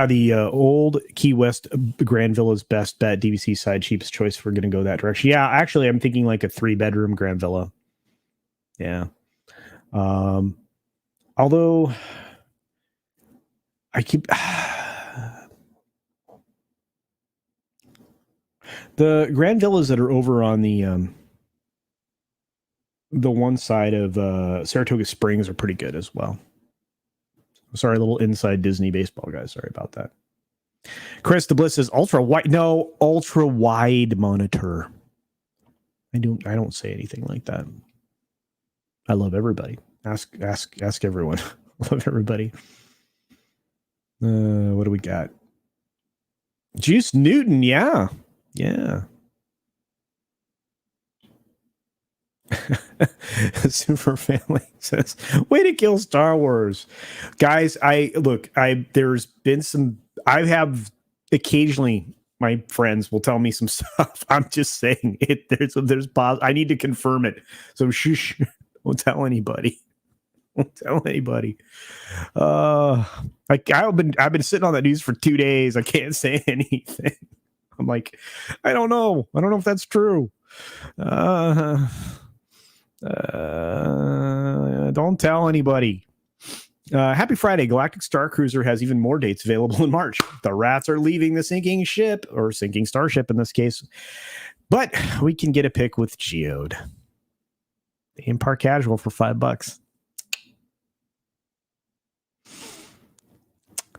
The old Key West Grand Villa's best bet. DVC side cheapest choice. If we're gonna go that direction. Yeah, actually, I'm thinking like a 3-bedroom Grand Villa. Yeah. Although I keep the Grand Villas that are over on the one side of Saratoga Springs are pretty good as well. Sorry, a little inside Disney baseball, guys. Sorry about that. Chris the Bliss says ultra wide. No, ultra wide monitor. I don't say anything like that. I love everybody. Ask everyone. Love everybody. What do we got? Juice Newton, yeah. Super Family says, way to kill Star Wars. Guys, there's been some, I have occasionally, my friends will tell me some stuff. I'm just saying it. There's I need to confirm it. So shush, don't tell anybody. Don't tell anybody. I've been sitting on that news for 2 days. I can't say anything. I'm like, I don't know if that's true. Don't tell anybody. Happy Friday. Galactic Star Cruiser has even more dates available in March. The rats are leaving the sinking ship, or sinking starship in this case. But we can get a pick with Geode. In Park Casual for $5.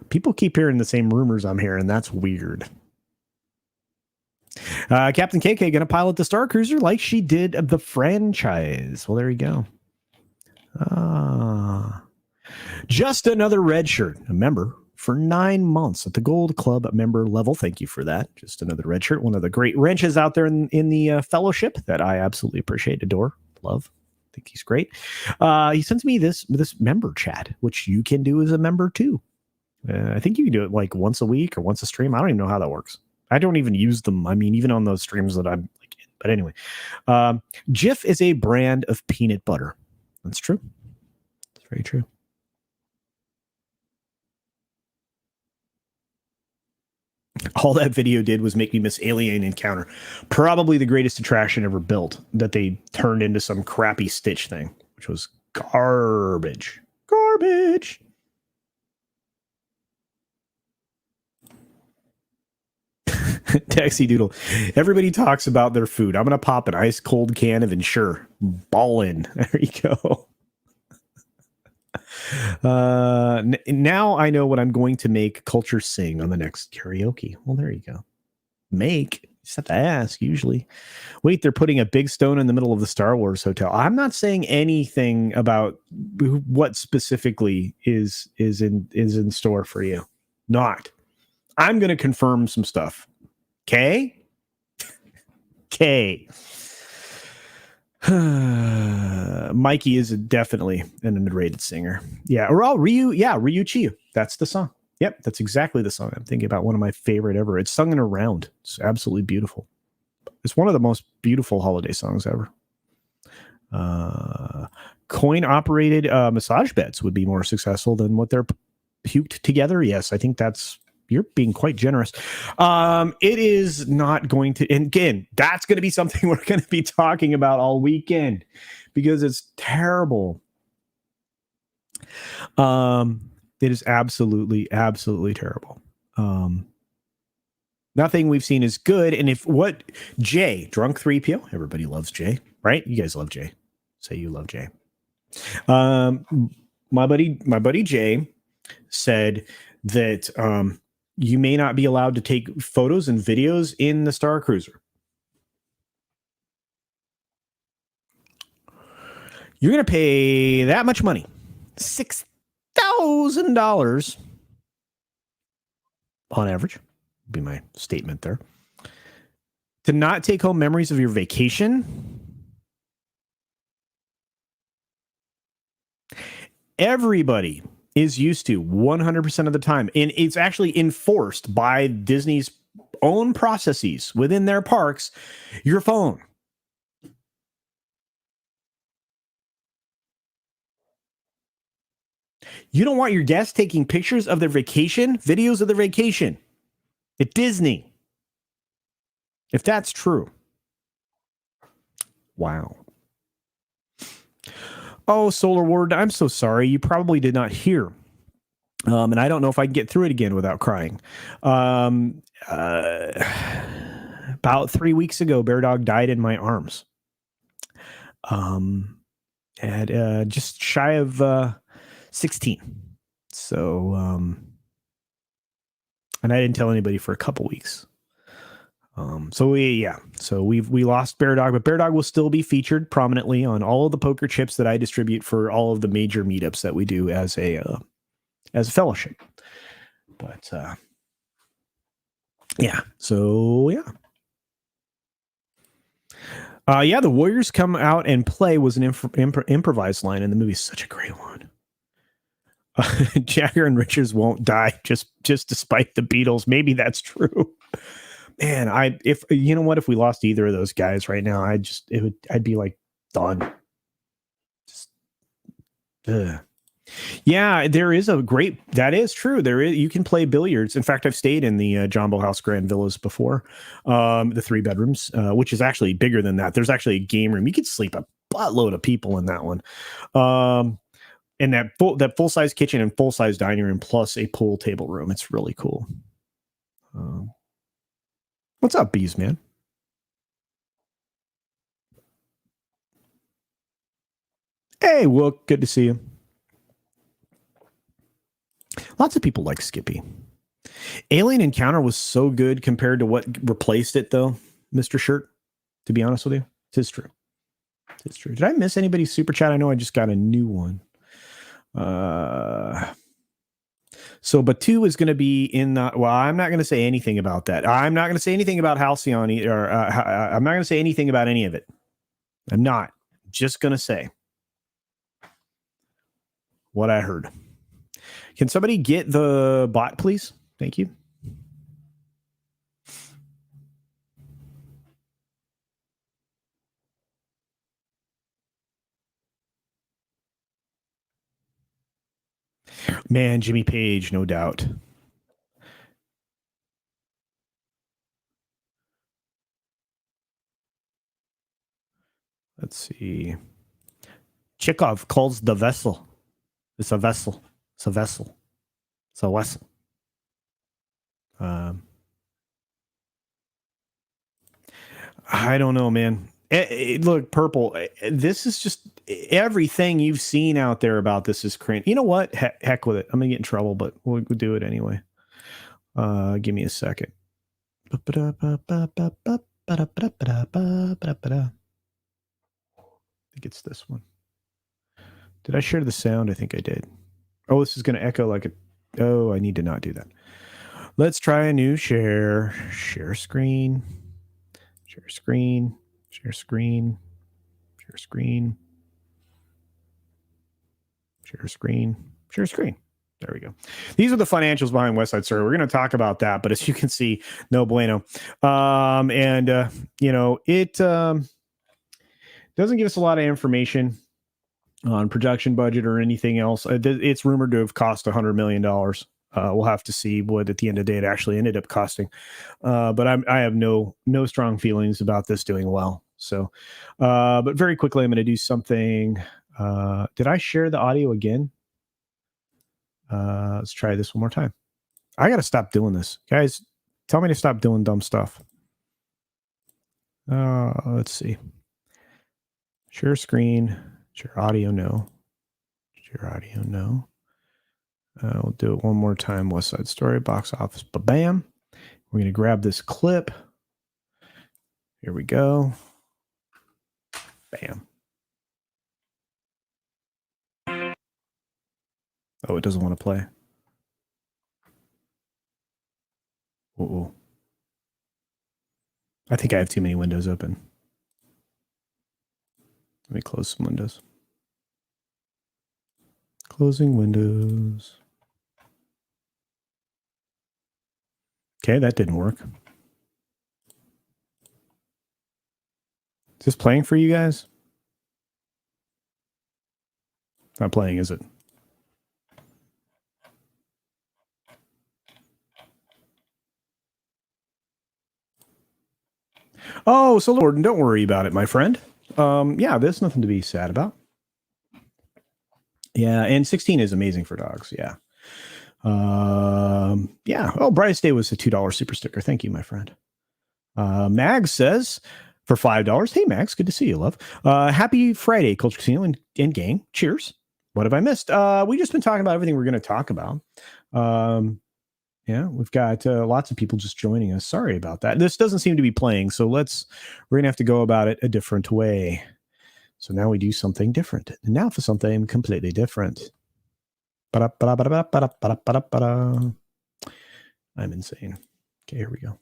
People keep hearing the same rumors I'm hearing. That's weird. Captain KK going to pilot the Star Cruiser like she did the franchise. Well, there you go. Just another red shirt, a member for 9 months at the Gold Club member level. Thank you for that. Just another red shirt. One of the great wrenches out there in the fellowship that I absolutely appreciate, adore, love. I think he's great. He sends me this member chat, which you can do as a member too. I think you can do it like once a week or once a stream. I don't even know how that works. I don't even use them. I mean, even on those streams that I'm like, but anyway, Jif is a brand of peanut butter. That's true. It's very true. All that video did was make me miss Alien Encounter. Probably the greatest attraction ever built that they turned into some crappy Stitch thing, which was garbage. Garbage. Taxi Doodle. Everybody talks about their food. I'm going to pop an ice cold can of Ensure. Ballin'. There you go. Now I know what I'm going to make Culture sing on the next karaoke. Well, there you go. Make. You just have to ask, usually. Wait, they're putting a big stone in the middle of the Star Wars hotel. I'm not saying anything about what specifically is in store for you. Not. I'm going to confirm some stuff. Okay? Okay. Mikey is definitely an underrated singer. Yeah. Or Ryu. Yeah. Ryu Chiyu. That's the song. Yep. That's exactly the song I'm thinking about. One of my favorite ever. It's sung in a round. It's absolutely beautiful. It's one of the most beautiful holiday songs ever. Coin operated massage beds would be more successful than what they're puked together. Yes. I think you're being quite generous. It is not going to, and again, that's going to be something we're going to be talking about all weekend because it's terrible. It is absolutely, absolutely terrible. Nothing we've seen is good. And Jay, Drunk 3PO, everybody loves Jay, right? You guys love Jay. Say you love Jay. My buddy Jay said that, you may not be allowed to take photos and videos in the Star Cruiser. You're going to pay that much money, $6,000 on average, would be my statement there, to not take home memories of your vacation. Everybody is used to 100% of the time. And it's actually enforced by Disney's own processes within their parks, your phone. You don't want your guests taking pictures of their vacation, videos of their vacation at Disney. If that's true. Wow. Oh, Solar Ward, I'm so sorry. You probably did not hear. And I don't know if I can get through it again without crying. About 3 weeks ago, Bear Dog died in my arms. At just shy of 16. So, and I didn't tell anybody for a couple weeks. So we lost Bear Dog, but Bear Dog will still be featured prominently on all of the poker chips that I distribute for all of the major meetups that we do as a fellowship. But yeah, so yeah. The Warriors come out and play was an improvised line in the movie. Such a great one. Jagger and Richards won't die just despite the Beatles. Maybe that's true. Man, if we lost either of those guys right now, I'd be like done. Yeah, that is true. You can play billiards. In fact, I've stayed in the Jumbo House Grand Villas before, the 3 bedrooms, which is actually bigger than that. There's actually a game room. You could sleep a buttload of people in that one. And that full size kitchen and full size dining room plus a pool table room. It's really cool. What's up, Bees, man? Hey, Wook, good to see you. Lots of people like Skippy. Alien Encounter was so good compared to what replaced it, though, Mr. Shirt, to be honest with you. It's true. It's true. Did I miss anybody's super chat? I know I just got a new one. So Batu is going to be in the... Well, I'm not going to say anything about that. I'm not going to say anything about Halcyon either. I'm not going to say anything about any of it. I'm not. Just going to say what I heard. Can somebody get the bot, please? Thank you. Man, Jimmy Page, no doubt. Let's see. Chekhov calls the vessel. It's a vessel. It's a vessel. It's a vessel. I don't know, man. Look, Purple, this is just everything you've seen out there about this is cringe. You know what? Heck with it. I'm going to get in trouble, but we'll do it anyway. Give me a second. I think it's this one. Did I share the sound? I think I did. Oh, this is going to echo like a... Oh, I need to not do that. Let's try a new share. Share screen. Share screen. Share screen. Share screen. Share screen. Share screen. There we go. These are the financials behind West Side Story. We're going to talk about that, but as you can see, no bueno. It doesn't give us a lot of information on production budget or anything else. It's rumored to have cost $100 million. We'll have to see what at the end of the day it actually ended up costing. But I have no strong feelings about this doing well. So, but very quickly, I'm going to do something. Did I share the audio again? Let's try this one more time. I got to stop doing this. Guys, tell me to stop doing dumb stuff. Let's see. Share screen. Share audio, no. Share audio, no. We'll do it one more time. West Side Story, box office, ba-bam. We're going to grab this clip. Here we go. Bam. Oh, it doesn't want to play. Uh-oh. I think I have too many windows open. Let me close some windows. Closing windows. Okay, that didn't work. Is this playing for you guys? It's not playing, is it? Oh, so Lord, don't worry about it, my friend. Yeah, there's nothing to be sad about. Yeah, and 16 is amazing for dogs. Yeah. Yeah. Oh, Brightest Day was a $2 super sticker. Thank you, my friend. Mags says for $5. Hey, Mags, good to see you, love. Happy Friday, Culture Casino and gang. Cheers. What have I missed? We just been talking about everything we're going to talk about. Yeah, we've got lots of people just joining us. Sorry about that. This doesn't seem to be playing, so we're going to have to go about it a different way. So now we do something different. And now for something completely different. I'm insane. Okay, here we go.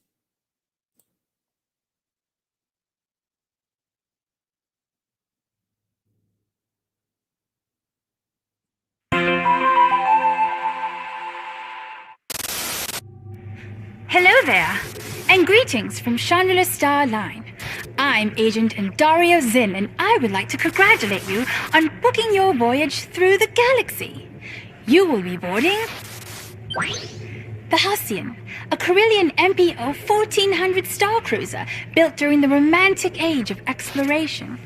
Hello there, and greetings from Chandler Star Line. I'm Agent Dario Zinn, and I would like to congratulate you on booking your voyage through the galaxy. You will be boarding the Halcyon, a Carillion MPO 1400 star cruiser built during the romantic age of exploration.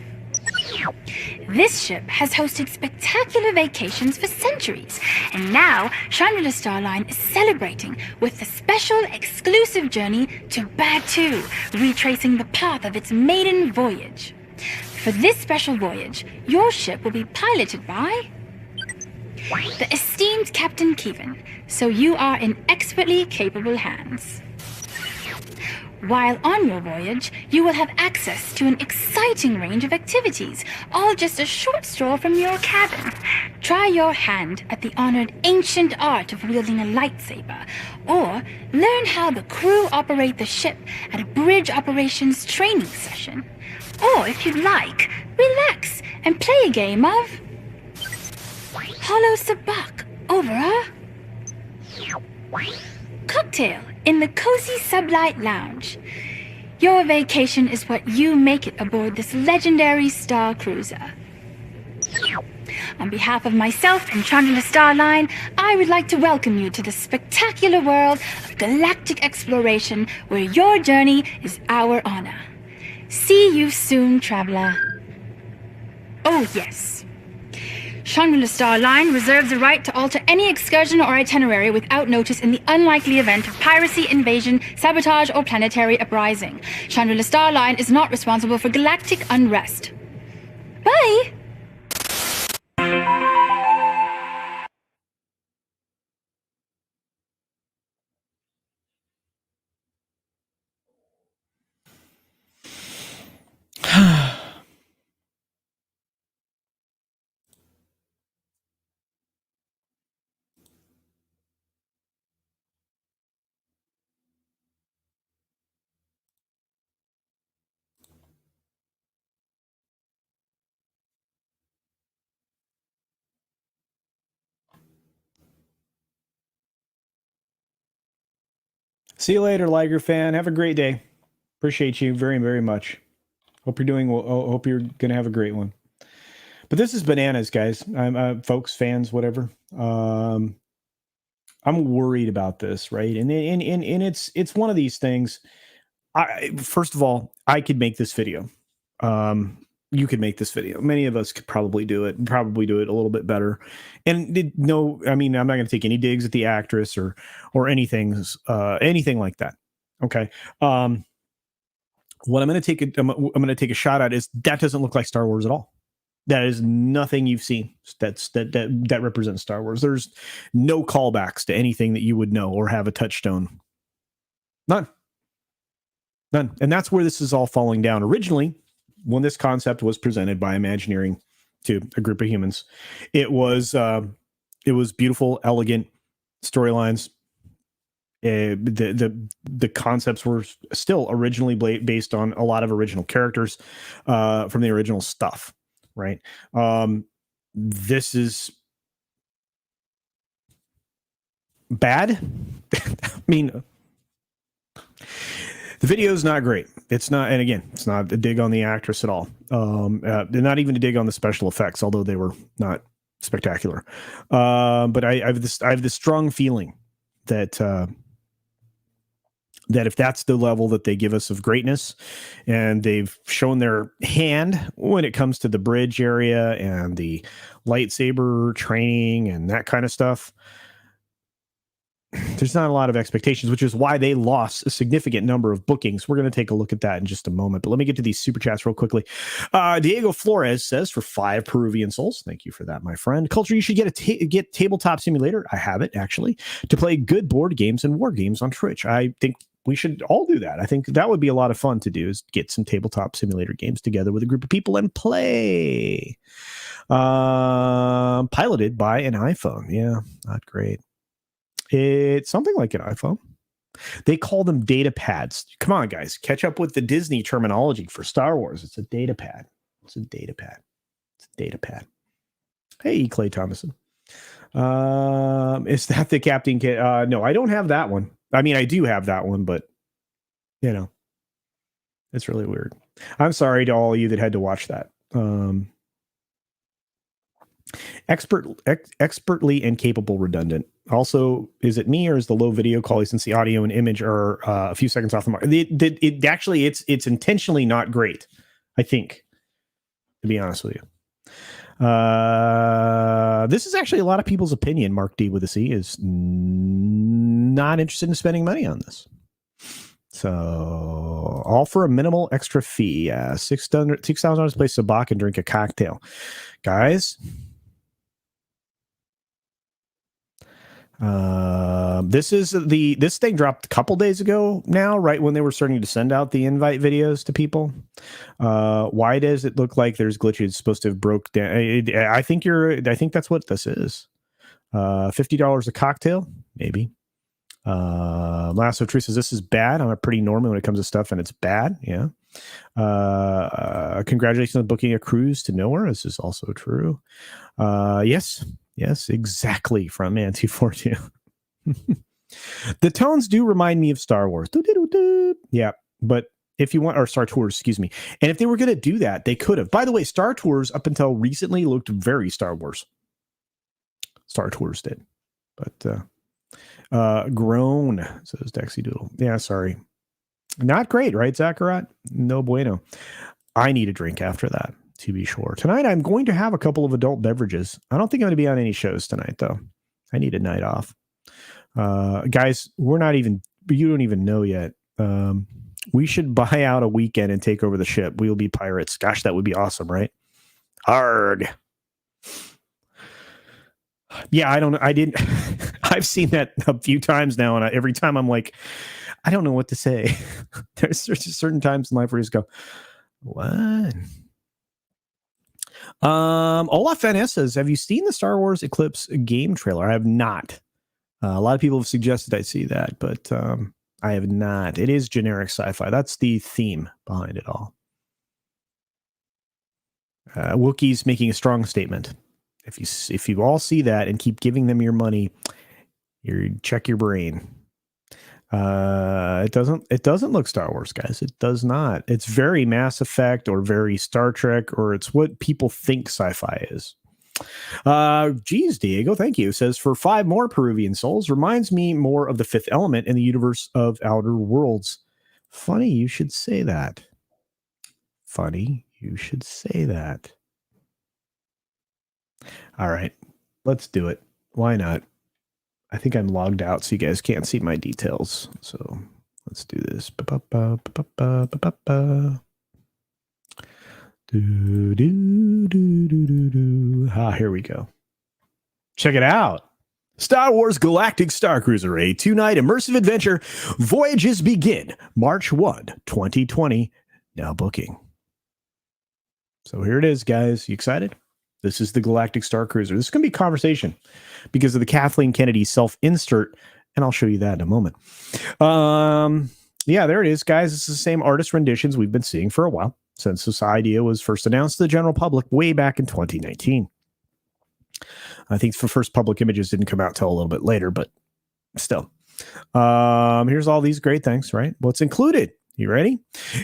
This ship has hosted spectacular vacations for centuries, and now Chandler Star Line is celebrating with a special exclusive journey to Batu, retracing the path of its maiden voyage. For this special voyage, your ship will be piloted by the esteemed Captain Kevin, so you are in expertly capable hands. While on your voyage, you will have access to an exciting range of activities, all just a short stroll from your cabin. Try your hand at the honored ancient art of wielding a lightsaber, or learn how the crew operate the ship at a bridge operations training session. Or if you'd like, relax and play a game of Hollow Sabak over a cocktail in the cozy Sublight Lounge. Your vacation is what you make it aboard this legendary star cruiser. On behalf of myself and Chandler Starline, I would like to welcome you to the spectacular world of galactic exploration where your journey is our honor. See you soon, traveler. Oh, yes. Chandler Starline reserves the right to alter any excursion or itinerary without notice in the unlikely event of piracy, invasion, sabotage, or planetary uprising. Chandler Starline is not responsible for galactic unrest. Bye! See you later, Liger fan. Have a great day. Appreciate you very, very much. Hope you're doing well. Hope you're going to have a great one. But this is bananas, guys. I'm folks, fans, whatever. I'm worried about this, right? And it's one of these things. First of all, I could make this video. You could make this video. Many of us could probably do it, and probably do it a little bit better. And no, I mean, I'm not going to take any digs at the actress or anything like that. Okay. What I'm going to take a shot at is that doesn't look like Star Wars at all. That is nothing you've seen that represents Star Wars. There's no callbacks to anything that you would know or have a touchstone. None. And that's where this is all falling down. Originally, when this concept was presented by Imagineering to a group of humans, it was beautiful, elegant storylines. The concepts were still originally based on a lot of original characters from the original stuff, right? This is bad. I mean, the video is not great. It's not, and again, it's not a dig on the actress at all. Not even a dig on the special effects, although they were not spectacular. But I have this strong feeling that if that's the level that they give us of greatness, and they've shown their hand when it comes to the bridge area and the lightsaber training and that kind of stuff, there's not a lot of expectations, which is why they lost a significant number of bookings. We're going to take a look at that in just a moment, but let me get to these super chats real quickly. Diego Flores says, for 5 Peruvian souls, thank you for that, my friend. Culture, you should get Tabletop Simulator. I have it, actually, to play good board games and war games on Twitch. I think we should all do that. I think that would be a lot of fun to do, is get some Tabletop Simulator games together with a group of people and play. Piloted by an iPhone. Yeah, not great. It's something like an iPhone. They call them data pads. Come on, guys. Catch up with the Disney terminology for Star Wars. It's a data pad. It's a data pad. It's a data pad. Hey, Clay Thomason. Is that the Captain Kit? No, I don't have that one. I mean, I do have that one, but, you know, it's really weird. I'm sorry to all of you that had to watch that. Expertly and capable redundant. Also, is it me or is the low video quality, since the audio and image are a few seconds off the mark? It's intentionally not great, I think, to be honest with you. This is actually a lot of people's opinion. Mark D with a C is not interested in spending money on this. So all for a minimal extra fee. $6,000 to play sabacc and drink a cocktail. Guys, this thing dropped a couple days ago now, right when they were starting to send out the invite videos to people. Why does it look like there's glitches? It's supposed to have broke down. I think that's what this is. $50 a cocktail, maybe. Lasso Tree says this is bad. I'm a pretty normal when it comes to stuff, and it's bad. Yeah. Congratulations on booking a cruise to nowhere. This is also true. Yes, exactly. From Man 242. The tones do remind me of Star Wars. Yeah, but if you want, or Star Tours, excuse me. And if they were going to do that, they could have. By the way, Star Tours up until recently looked very Star Wars. Star Tours did, but grown, says Dexy Doodle. Yeah, sorry. Not great, right, Zacharat? No bueno. I need a drink after that, to be sure. Tonight, I'm going to have a couple of adult beverages. I don't think I'm going to be on any shows tonight, though. I need a night off. Guys, you don't even know yet. We should buy out a weekend and take over the ship. We'll be pirates. Gosh, that would be awesome, right? Arg. Yeah, I didn't. I've seen that a few times now, and every time I'm like, I don't know what to say. There's just certain times in life where you just go, what? Olaf Van Ness says, have you seen the Star Wars Eclipse game trailer? I have not. A lot of people have suggested I see that, but I have not. It is generic sci-fi. That's the theme behind it all. Wookiees making a strong statement. If you all see that and keep giving them your money, check your brain. It doesn't look Star Wars, guys. It does not. It's very Mass Effect or very Star Trek, or it's what people think sci-fi is. Geez, Diego, thank you. Says for 5 more Peruvian souls, reminds me more of the Fifth Element in the universe of Outer Worlds. Funny you should say that. All right, let's do it. Why not? I think I'm logged out so you guys can't see my details. So let's do this. Here we go. Check it out. Star Wars Galactic Star Cruiser, a 2-night immersive adventure. Voyages begin March 1, 2020. Now booking. So here it is, guys. You excited? This is the Galactic Star Cruiser. This is going to be a conversation because of the Kathleen Kennedy self-insert, and I'll show you that in a moment. Yeah, there it is, guys. This is the same artist renditions we've been seeing for a while since this idea was first announced to the general public way back in 2019. I think the first public images didn't come out till a little bit later, but still. Here's all these great things, right? What's included? You ready?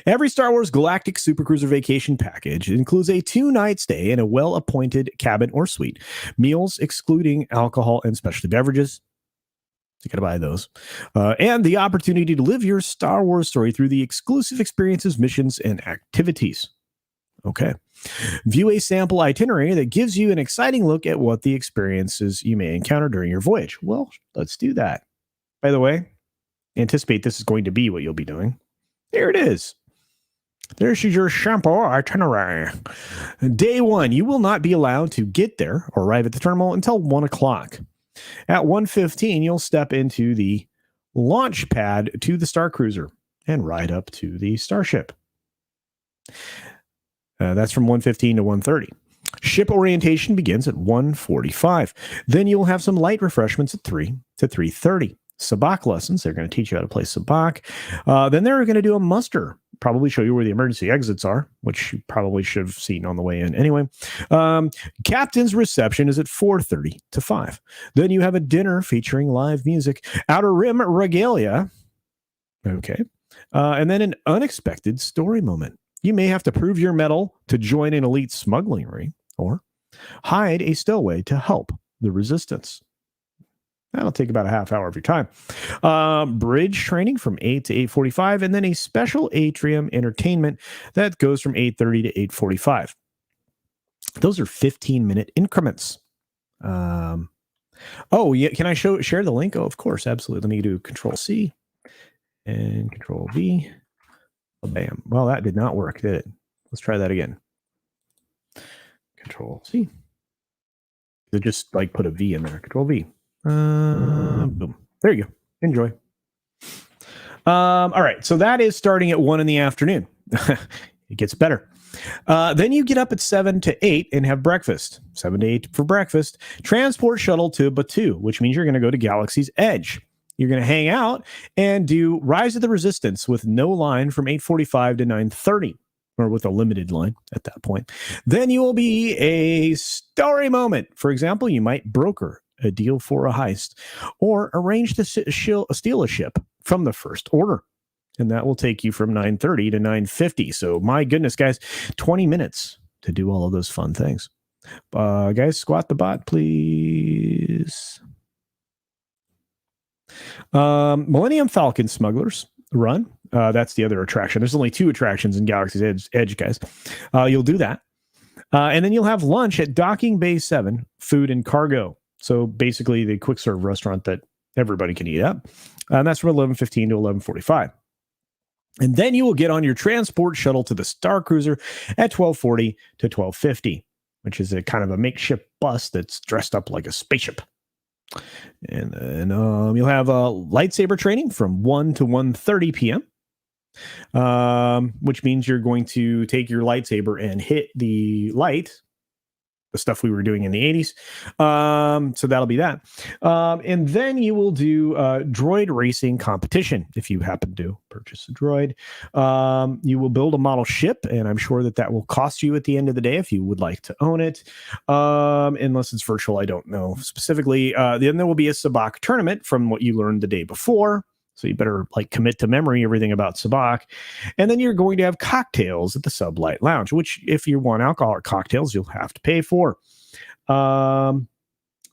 Every Star Wars Galactic Supercruiser vacation package includes a 2-night stay in a well-appointed cabin or suite, meals excluding alcohol and specialty beverages. You got to buy those. And the opportunity to live your Star Wars story through the exclusive experiences, missions, and activities. Okay. View a sample itinerary that gives you an exciting look at what the experiences you may encounter during your voyage. Well, let's do that. By the way, anticipate this is going to be what you'll be doing. There it is. There's your sample itinerary. Day 1, you will not be allowed to get there or arrive at the terminal until 1 o'clock. At 1:15, you'll step into the launch pad to the Star Cruiser and ride up to the starship. That's from 1:15 to 1:30. Ship orientation begins at 1:45. Then you'll have some light refreshments at 3 to 3:30. Sabacc lessons. They're going to teach you how to play sabacc. Then they're going to do a muster. Probably show you where the emergency exits are, which you probably should have seen on the way in anyway. Captain's reception is at 4:30 to 5. Then you have a dinner featuring live music. Outer Rim regalia. Okay. And then an unexpected story moment. You may have to prove your mettle to join an elite smuggling ring or hide a stowaway to help the resistance. That'll take about a half hour of your time. Bridge training from 8 to 8:45, and then a special atrium entertainment that goes from 8:30 to 8:45. Those are 15-minute increments. Oh, yeah. Can I share the link? Oh, of course. Absolutely. Let me do Control-C. And Control V. Bam. Well, that did not work, did it? Let's try that again. Control C. So just like put a V in there. Control V. Boom. There you go. Enjoy. All right. So that is starting at 1 p.m. It gets better. Then you get up at 7 to 8 and have breakfast. 7 to 8 for breakfast. Transport shuttle to Batuu, which means you're going to go to Galaxy's Edge. You're going to hang out and do Rise of the Resistance with no line from 8:45 to 9:30, or with a limited line at that point. Then you will be a story moment. For example, you might broker a deal for a heist or arrange to steal a ship from the First Order. And that will take you from 9:30 to 9:50. So my goodness, guys, 20 minutes to do all of those fun things. Guys, squat the bot, please. Millennium Falcon Smugglers Run. That's the other attraction. There's only 2 attractions in Galaxy's Edge, guys. You'll do that. And then you'll have lunch at Docking Bay 7, Food and Cargo. So basically the quick serve restaurant that everybody can eat at. And that's from 11:15 to 11:45. And then you will get on your transport shuttle to the Star Cruiser at 12:40 to 12:50, which is a kind of a makeshift bus that's dressed up like a spaceship. And then you'll have lightsaber training from 1 to 1:30 p.m., which means you're going to take your lightsaber and hit the light, the stuff we were doing in the 80s. So that'll be that. And then you will do droid racing competition. If you happen to purchase a droid, you will build a model ship, and I'm sure that will cost you at the end of the day if you would like to own it. Unless it's virtual, I don't know specifically. Then there will be a sabacc tournament from what you learned the day before. So you better commit to memory everything about sabacc. And then you're going to have cocktails at the Sublight Lounge, which if you want alcoholic cocktails, you'll have to pay for. And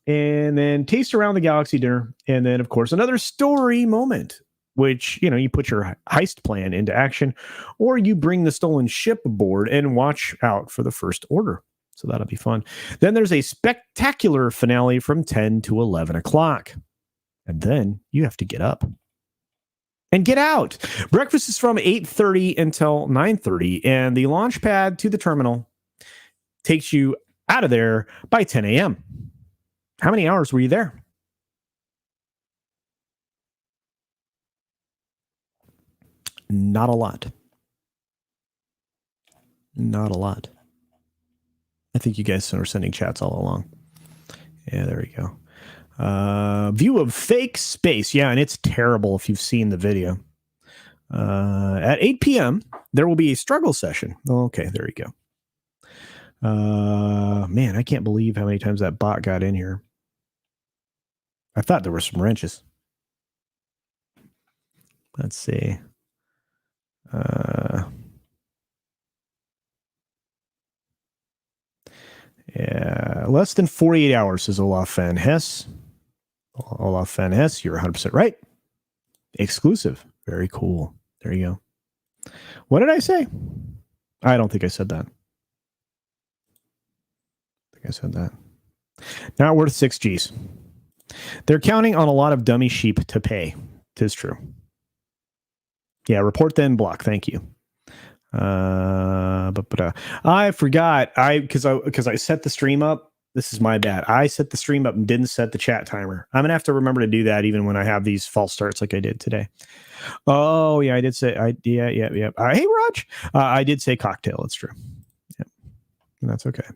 then taste around the galaxy dinner. And then, of course, another story moment, which, you put your heist plan into action, or you bring the stolen ship aboard and watch out for the First Order. So that'll be fun. Then there's a spectacular finale from 10 to 11 o'clock. And then you have to get up and get out. Breakfast is from 8:30 until 9:30, and the launch pad to the terminal takes you out of there by 10 a.m. How many hours were you there? Not a lot. Not a lot. I think you guys are sending chats all along. Yeah, there we go. View of fake space. Yeah, and it's terrible if you've seen the video. At 8 p.m., there will be a struggle session. Okay, there you go. Man, I can't believe how many times that bot got in here. I thought there were some wrenches. Let's see. Yeah, less than 48 hours, says Olaf Van Hess. Olaf Van Hess, you're 100% right. Exclusive. Very cool. There you go. What did I say? I don't think I said that. I think I said that. Not worth 6 Gs. They're counting on a lot of dummy sheep to pay. 'Tis true. Yeah, report then block. Thank you. I forgot. Because I set the stream up. This is my bad. I set the stream up and didn't set the chat timer. I'm gonna have to remember to do that even when I have these false starts like I did today. Oh yeah, I did say yeah. Hey Raj, I did say cocktail. It's true. Yeah, and that's okay.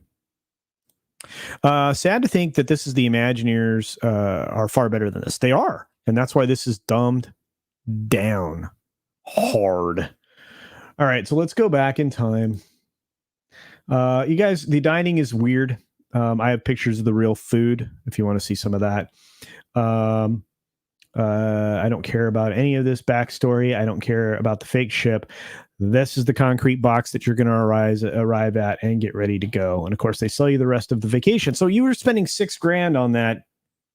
Sad to think that this is the Imagineers are far better than this. They are, and that's why this is dumbed down hard. All right, so let's go back in time. You guys, the dining is weird. I have pictures of the real food if you want to see some of that. I don't care about any of this backstory. I don't care about the fake ship. This is the concrete box that you're going to arrive at and get ready to go. And of course, they sell you the rest of the vacation. So you were spending $6,000 on that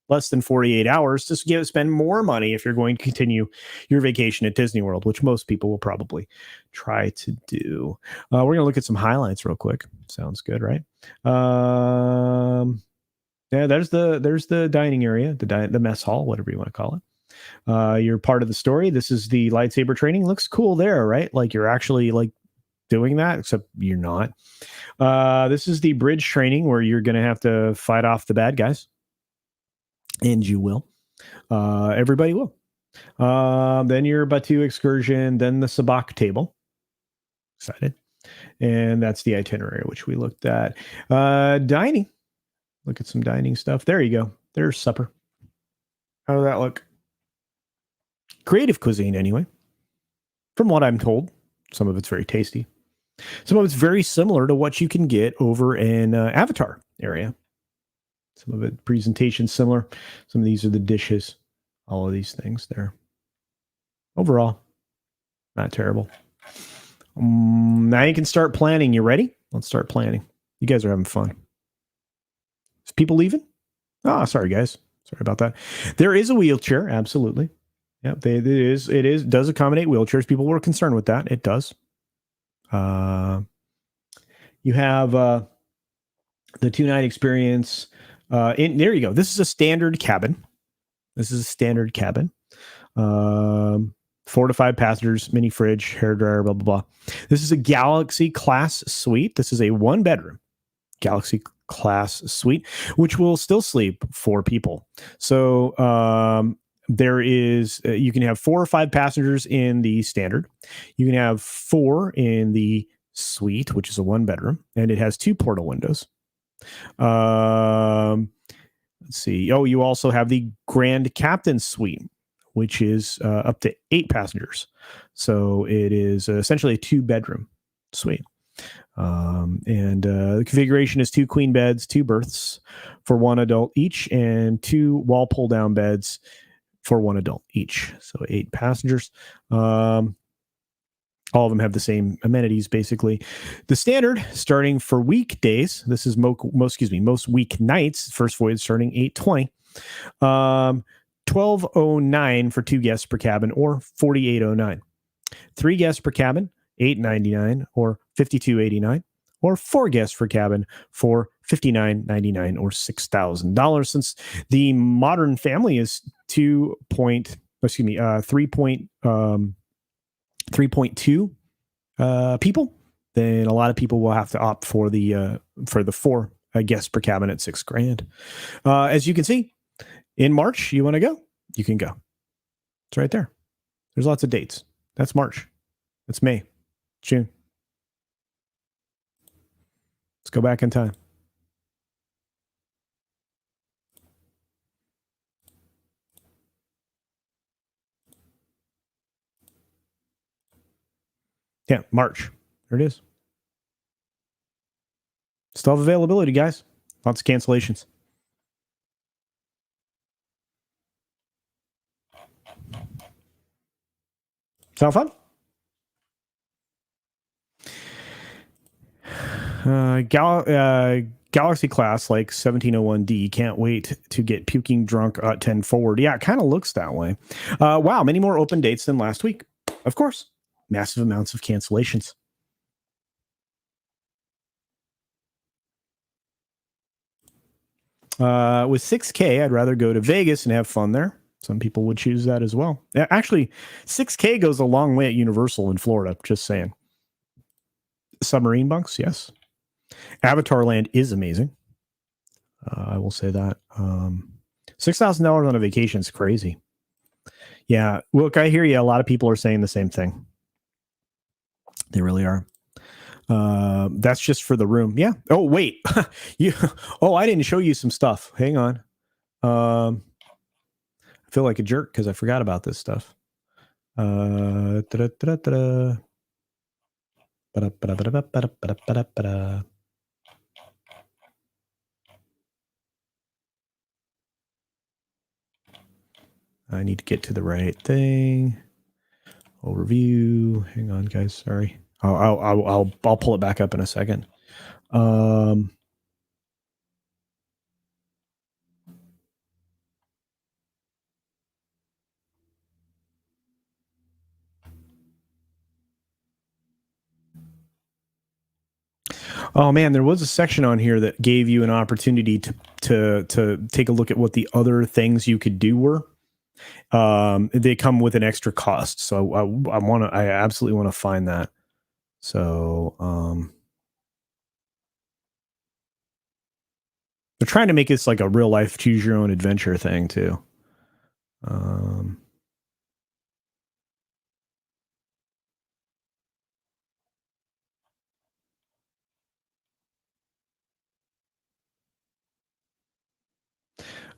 less than 48 hours to spend more money if you're going to continue your vacation at Disney World, which most people will probably try to do. We're going to look at some highlights real quick. Sounds good, right? Yeah, there's the dining area, the mess hall, whatever you want to call it. You're part of the story. This is the lightsaber training. Looks cool there, right? Like you're actually like doing that, except you're not. This is the bridge training where you're going to have to fight off the bad guys. And you will. Everybody will. Then your Batu excursion, then the Sabak table. Excited. And that's the itinerary, which we looked at. Dining. Look at some dining stuff. There you go. There's supper. How does that look? Creative cuisine, anyway. From what I'm told, some of it's very tasty. Some of it's very similar to what you can get over in Avatar area. Some of it presentation similar. Some of these are the dishes. All of these things there. Overall, not terrible. Now you can start planning. You ready? Let's start planning. You guys are having fun. Is people leaving? Oh, sorry, guys. Sorry about that. There is a wheelchair. Absolutely. Yep. It does accommodate wheelchairs. People were concerned with that. It does. You have the 2-night experience. There you go. This is a standard cabin. 4 to 5 passengers, mini fridge, hairdryer, blah, blah, blah. This is a Galaxy class suite. This is a 1-bedroom Galaxy class suite, which will still sleep 4 people. So there is, you can have 4 or 5 passengers in the standard. You can have 4 in the suite, which is a 1-bedroom, and it has 2 portal windows. Let's see. Oh, you also have the Grand Captain suite, which is up to 8 passengers. So it is essentially a 2-bedroom suite. The configuration is 2 queen beds, 2 berths for 1 adult each, and 2 wall pull-down beds for 1 adult each. So 8 passengers. All of them have the same amenities, basically. The standard, starting for weekdays, this is most weeknights, first voyage starting 8:20. $12.09 for 2 guests per cabin, or $48.09. 3 guests per cabin, $8.99 or $52.89, or 4 guests per cabin for $59.99 or $6,000. Since the modern family is 3.2 people, then a lot of people will have to opt for the 4 guests per cabin at $6,000. As you can see, in March, you want to go, you can go. It's right there. There's lots of dates. That's March. That's May, June. Let's go back in time. Yeah, March. There it is. Still have availability, guys. Lots of cancellations. Sound fun? Galaxy class, like 1701D, can't wait to get puking drunk at 10 forward. Yeah, it kind of looks that way. Wow, many more open dates than last week. Of course, massive amounts of cancellations. With 6K, I'd rather go to Vegas and have fun there. Some people would choose that as well. Actually, 6K goes a long way at Universal in Florida, just saying. Submarine bunks, yes. Avatar Land is amazing. I will say that. $6,000 on a vacation is crazy. Yeah, look, I hear you. A lot of people are saying the same thing. They really are. That's just for the room. Yeah. Oh, wait. I didn't show you some stuff. Hang on. I feel like a jerk because I forgot about this stuff. I need to get to the right thing. Overview. Hang on, guys. Sorry. I'll pull it back up in a second. Oh man, there was a section on here that gave you an opportunity to take a look at what the other things you could do were. They come with an extra cost. So I absolutely want to find that. So they're trying to make this like a real life choose your own adventure thing too.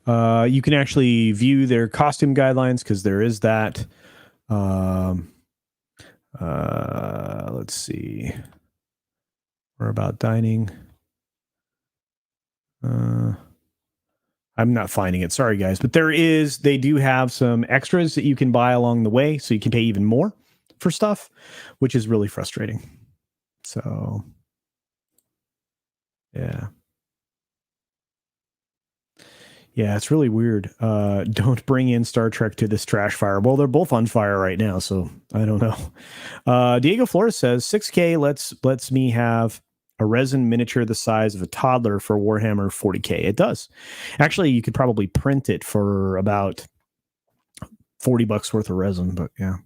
You can actually view their costume guidelines because there is that. Let's see. We're about dining. I'm not finding it. Sorry, guys. But they do have some extras that you can buy along the way. So you can pay even more for stuff, which is really frustrating. So, yeah. Yeah, it's really weird. Don't bring in Star Trek to this trash fire. Well, they're both on fire right now, so I don't know. Diego Flores says 6K lets me have a resin miniature the size of a toddler for Warhammer 40K. It does. Actually, you could probably print it for about $40 worth of resin, but yeah.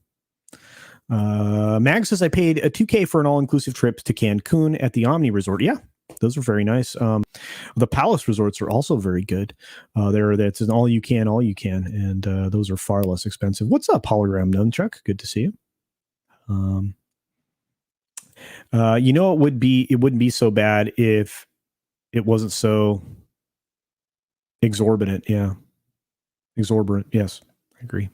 Mag says I paid a 2K for an all-inclusive trip to Cancun at the Omni Resort. Yeah, those are very nice. The Palace resorts are also very good. That's an all you can, and those are far less expensive. What's up, Hologram Nunchuck? Good to see you. It wouldn't be so bad if it wasn't so exorbitant. Yeah, exorbitant. Yes, I agree.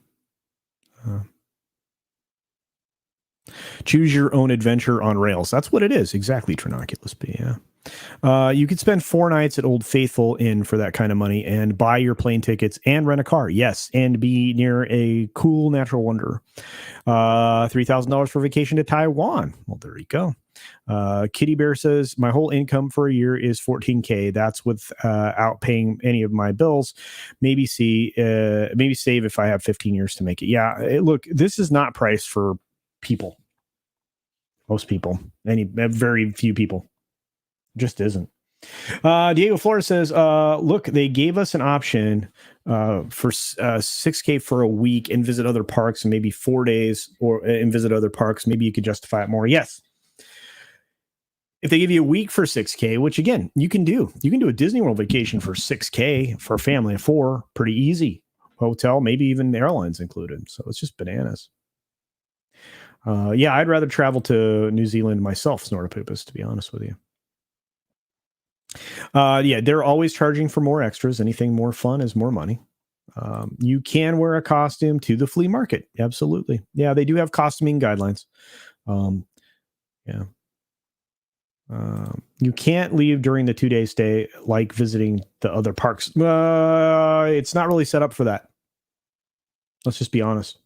Choose your own adventure on rails. That's what it is. Exactly, Trinoculus B. Yeah. You could spend 4 nights at Old Faithful Inn for that kind of money and buy your plane tickets and rent a car. Yes, and be near a cool natural wonder. $3,000 for vacation to Taiwan. Well, there you go. Kitty Bear says my whole income for a year is $14K. That's without paying any of my bills. Maybe save if I have 15 years to make it. Yeah, look, this is not priced for people. Most people, very few people. Just isn't. Diego Flores says, look, they gave us an option for $6K for a week and visit other parks, and maybe 4 days and visit other parks. Maybe you could justify it more. Yes. If they give you a week for $6K, which again, you can do a Disney World vacation for $6K for a family of 4, pretty easy. Hotel, maybe even airlines included. So it's just bananas. Yeah, I'd rather travel to New Zealand myself, Snortopoopas, to be honest with you. Yeah, they're always charging for more extras. Anything more fun is more money. You can wear a costume to the flea market. Absolutely. Yeah, they do have costuming guidelines. Yeah. You can't leave during the 2-day stay like visiting the other parks. It's not really set up for that. Let's just be honest.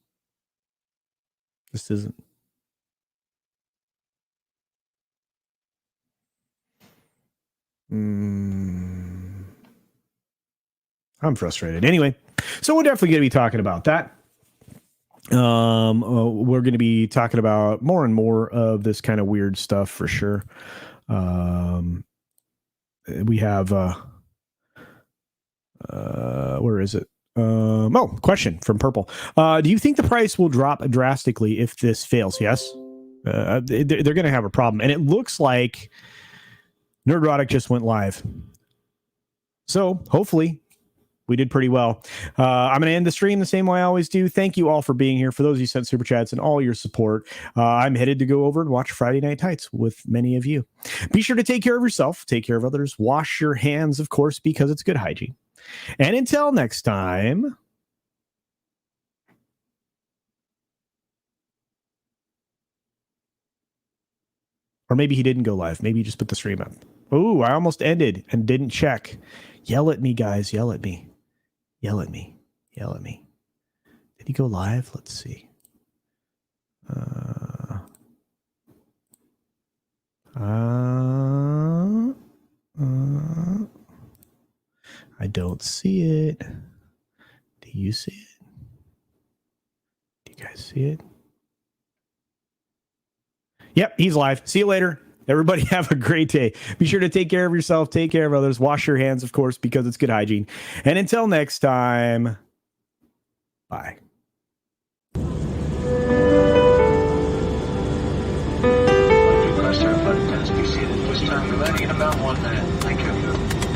This isn't. I'm frustrated. Anyway, so we're definitely going to be talking about that. We're going to be talking about more and more of this kind of weird stuff for sure. We have where is it? Question from Purple. Do you think the price will drop drastically if this fails? Yes. They're going to have a problem, and it looks like Nerdrotic just went live. So hopefully we did pretty well. I'm going to end the stream the same way I always do. Thank you all for being here. For those who sent super chats and all your support, I'm headed to go over and watch Friday Night Tights with many of you. Be sure to take care of yourself, take care of others, wash your hands, of course, because it's good hygiene. And until next time. Or maybe he didn't go live. Maybe he just put the stream up. Oh, I almost ended and didn't check. Yell at me, guys. Yell at me. Yell at me. Yell at me. Did he go live? Let's see. I don't see it. Do you see it? Do you guys see it? Yep, he's live. See you later. Everybody have a great day. Be sure to take care of yourself, take care of others, wash your hands, of course, because it's good hygiene. And until next time, Bye. Request airplane, please be seated. This time we're landing in about 1 minute. Thank you.